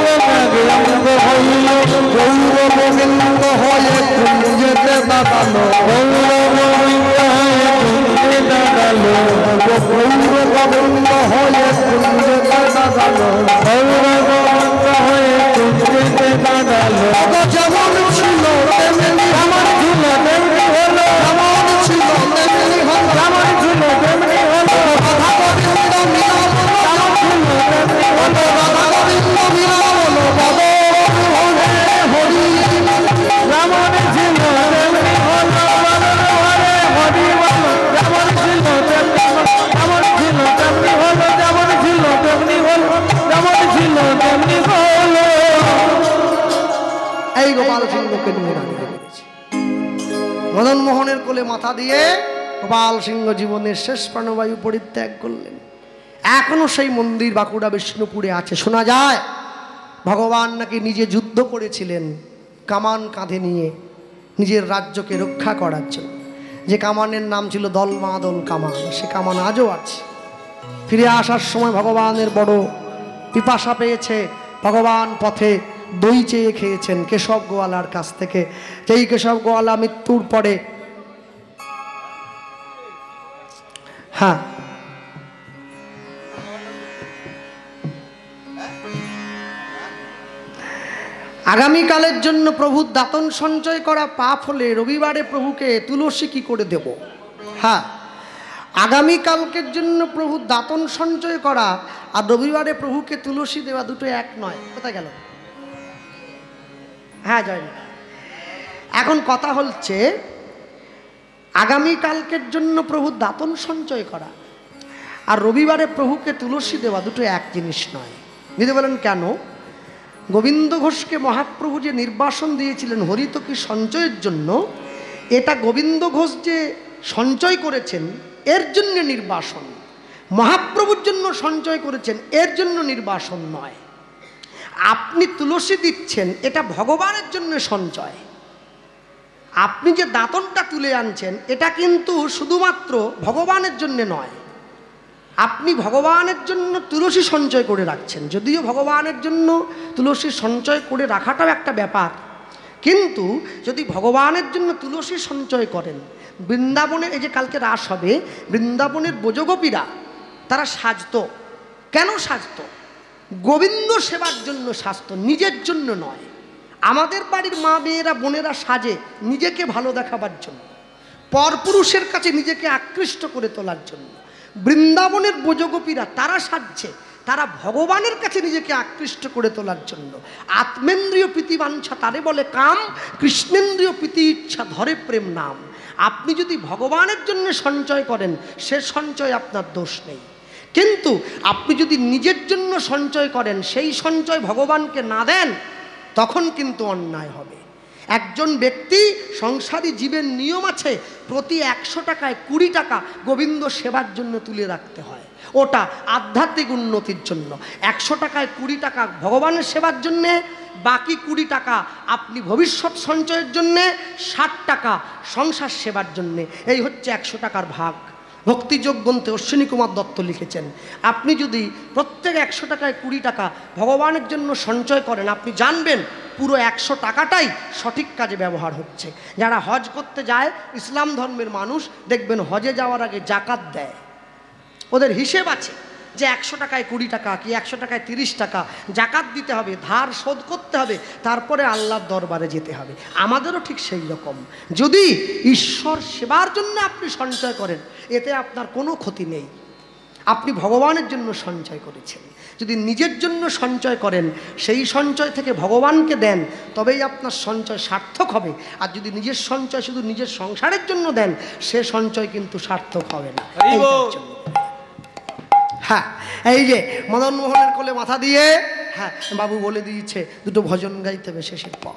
হইল, গৌর গোবিন্দ হয়ে কুঞ্জেতে দাঁড়ালো, গৌর গোবিন্দ হয়ে কুঞ্জে দাঁড়ালো, গৌর গোবিন্দ হয়ে কুঞ্জেতে দাঁড়ালো, গৌর গোবিন্দ হয়ে কুঞ্জেতে দাঁড়ালো। যেমন ছিল তেমনি যেমন ছিল তেমনি হলো, যেমন ছিল তেমনি হলো, যেমন ছিল তেমনি হলো, রাধা গোবিন্দ মিলন, যেমন ছিল তেমনি হলো, রাধা গোবিন্দ মিলন বদন হরে হরি, যেমন ছিল তেমনি হলো, হরে হরি বল। যেমন ছিল তেমনি হলো, যেমন ছিল তেমনি হলো, যেমন ছিল তেমনি হলো, যেমন ছিল তেমনি হলো। এই গোপাল সিংহকে নিয়ে দাঁড়িয়ে গেছে। মদন মোহনের কোলে মাথা দিয়ে গোপাল সিংহ জীবনের শেষ প্রাণবায়ু পরিত্যাগ করলেন। এখনো সেই মন্দির বাঁকুড়া বিষ্ণুপুরে আছে। শোনা যায় ভগবান নাকি নিজে যুদ্ধ করেছিলেন কামান কাঁধে নিয়ে নিজের রাজ্যকে রক্ষা করার জন্য। যে কামানের নাম ছিল দলমাদল কামান, সে কামান আজও আছে। ফিরে আসার সময় ভগবানের বড় পিপাসা পেয়েছে। ভগবান পথে দই চেয়ে খেয়েছেন কেশব গোয়ালার কাছ থেকে। যেই কেশব গোয়ালা মৃত্যুর পরে আগামীকালের জন্য প্রভুর দাতন সঞ্চয় করা পাপ হলে রবিবারে প্রভুকে তুলসী কি করে দেব? আগামীকালকের জন্য প্রভুর দাতন সঞ্চয় করা আর রবিবারে প্রভুকে তুলসী দেওয়া দুটো এক নয়। কোথায় গেল? জয়নি। এখন কথা হচ্ছে আগামীকালকের জন্য প্রভুর দাতন সঞ্চয় করা আর রবিবারে প্রভুকে তুলসী দেওয়া দুটো এক জিনিস নয়। যদি বলেন কেন? গোবিন্দ ঘোষকে মহাপ্রভু যে নির্বাসন দিয়েছিলেন হরিতকি সঞ্চয়ের জন্য, এটা গোবিন্দ ঘোষ যে সঞ্চয় করেছেন এর জন্য নির্বাসন, মহাপ্রভুর জন্য সঞ্চয় করেছেন এর জন্য নির্বাসন নয়। আপনি তুলসী দিচ্ছেন এটা ভগবানের জন্য সঞ্চয়। আপনি যে দাতনটা তুলে আনছেন এটা কিন্তু শুধুমাত্র ভগবানের জন্য নয়, আপনি ভগবানের জন্য তুলসী সঞ্চয় করে রাখছেন। যদিও ভগবানের জন্য তুলসী সঞ্চয় করে রাখাটাও একটা ব্যাপার, কিন্তু যদি ভগবানের জন্য তুলসী সঞ্চয় করেন, বৃন্দাবনের এই যে কালকে রাস হবে, বৃন্দাবনের ব্রজগোপীরা তারা সাজতো। কেন সাজতো? গোবিন্দ সেবার জন্য সাজতো, নিজের জন্য নয়। আমাদের বাড়ির মা মেয়েরা বোনেরা সাজে নিজেকে ভালো দেখাবার জন্য, পরপুরুষের কাছে নিজেকে আকৃষ্ট করে তোলার জন্য। বৃন্দাবনের ব্রজগোপীরা তারা সাজছে তারা ভগবানের কাছে নিজেকে আকৃষ্ট করে তোলার জন্য। আত্মেন্দ্রিয় প্রীতিবাঞ্ছা তারে বলে কাম, কৃষ্ণেন্দ্রিয় প্রীতি ইচ্ছা ধরে প্রেম নাম। আপনি যদি ভগবানের জন্য সঞ্চয় করেন সে সঞ্চয় আপনার দোষ নেই, কিন্তু আপনি যদি নিজের জন্য সঞ্চয় করেন সেই সঞ্চয় ভগবানকে না দেন তখন কিন্তু অন্যায় হবে। একজন ব্যক্তি সংসারী জীবের নিয়ম আছে, প্রতি 100 টাকায় 20 টাকা গোবিন্দ সেবার জন্য তুলে রাখতে হয়। ওটা আধ্যাত্মিক উন্নতির জন্য। 100 টাকায় 20 টাকা ভগবানের সেবার জন্যে, বাকি 20 টাকা আপনি ভবিষ্যৎ সঞ্চয়ের জন্যে, 60 টাকা সংসার সেবার জন্যে। এই হচ্ছে 100 টাকার ভাগ। ভক্তিযোগ গ্রন্থে অশ্বিনী কুমার দত্ত লিখেছেন, আপনি যদি প্রত্যেক 100 টাকায় 20 টাকা ভগবানের জন্য সঞ্চয় করেন, আপনি জানবেন পুরো 100 টাকাটাই সঠিক কাজে ব্যবহার হচ্ছে। যারা হজ করতে যায় ইসলাম ধর্মের মানুষ, দেখবেন হজে যাওয়ার আগে জাকাত দেয়। ওদের হিসেব আছে যে 100 টাকায় 20 টাকা কি 100 টাকায় 30 টাকা জাকাত দিতে হবে, ধার শোধ করতে হবে, তারপরে আল্লাহর দরবারে যেতে হবে। আমাদেরও ঠিক সেই রকম। যদি ঈশ্বর সেবার জন্য আপনি সঞ্চয় করেন এতে আপনার কোনো ক্ষতি নেই, আপনি ভগবানের জন্য সঞ্চয় করেছেন। যদি নিজের জন্য সঞ্চয় করেন সেই সঞ্চয় থেকে ভগবানকে দেন তবেই আপনার সঞ্চয় সার্থক হবে। আর যদি নিজের সঞ্চয় শুধু নিজের সংসারের জন্য দেন সে সঞ্চয় কিন্তু সার্থক হবে না। এই যে মদন মোহনের কোলে মাথা দিয়ে বাবু বলে দিয়েছে দুটো ভজন গাইতে হবে শেষের পর।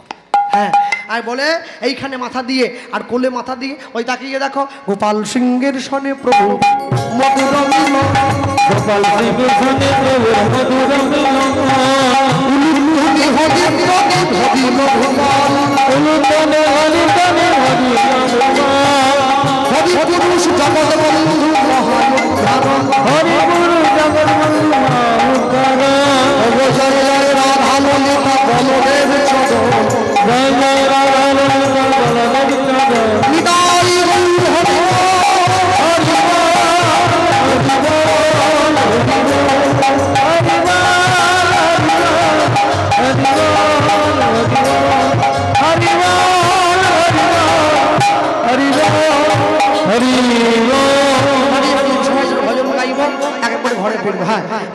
আর বলে এইখানে মাথা দিয়ে আর কোলে মাথা দিয়ে ওই তাকিয়ে দেখো, গোপাল সিংহের সনে প্রভু মধুর মিলন, গোপাল গোপাল শ্রীকৃষ্ণে প্রভুর মধুর মিলন উলুতনে হরিতনে হরি পুরুষ জগৎ বন্ধু হরি পুরুষ জগৎ বন্ধু জয় জয় রাধা ললিতা বলদেব চরণ জয় জয় রাধা ললিতা বলদেব চরণ নিতাই গৌর হরি হরি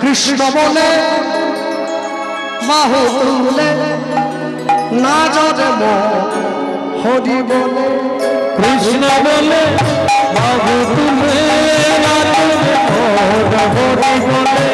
কৃষ্ণ বলে বাহু তুলে না যাবে হরি বলে কৃষ্ণ বলে বাহু তুলে হরি বলে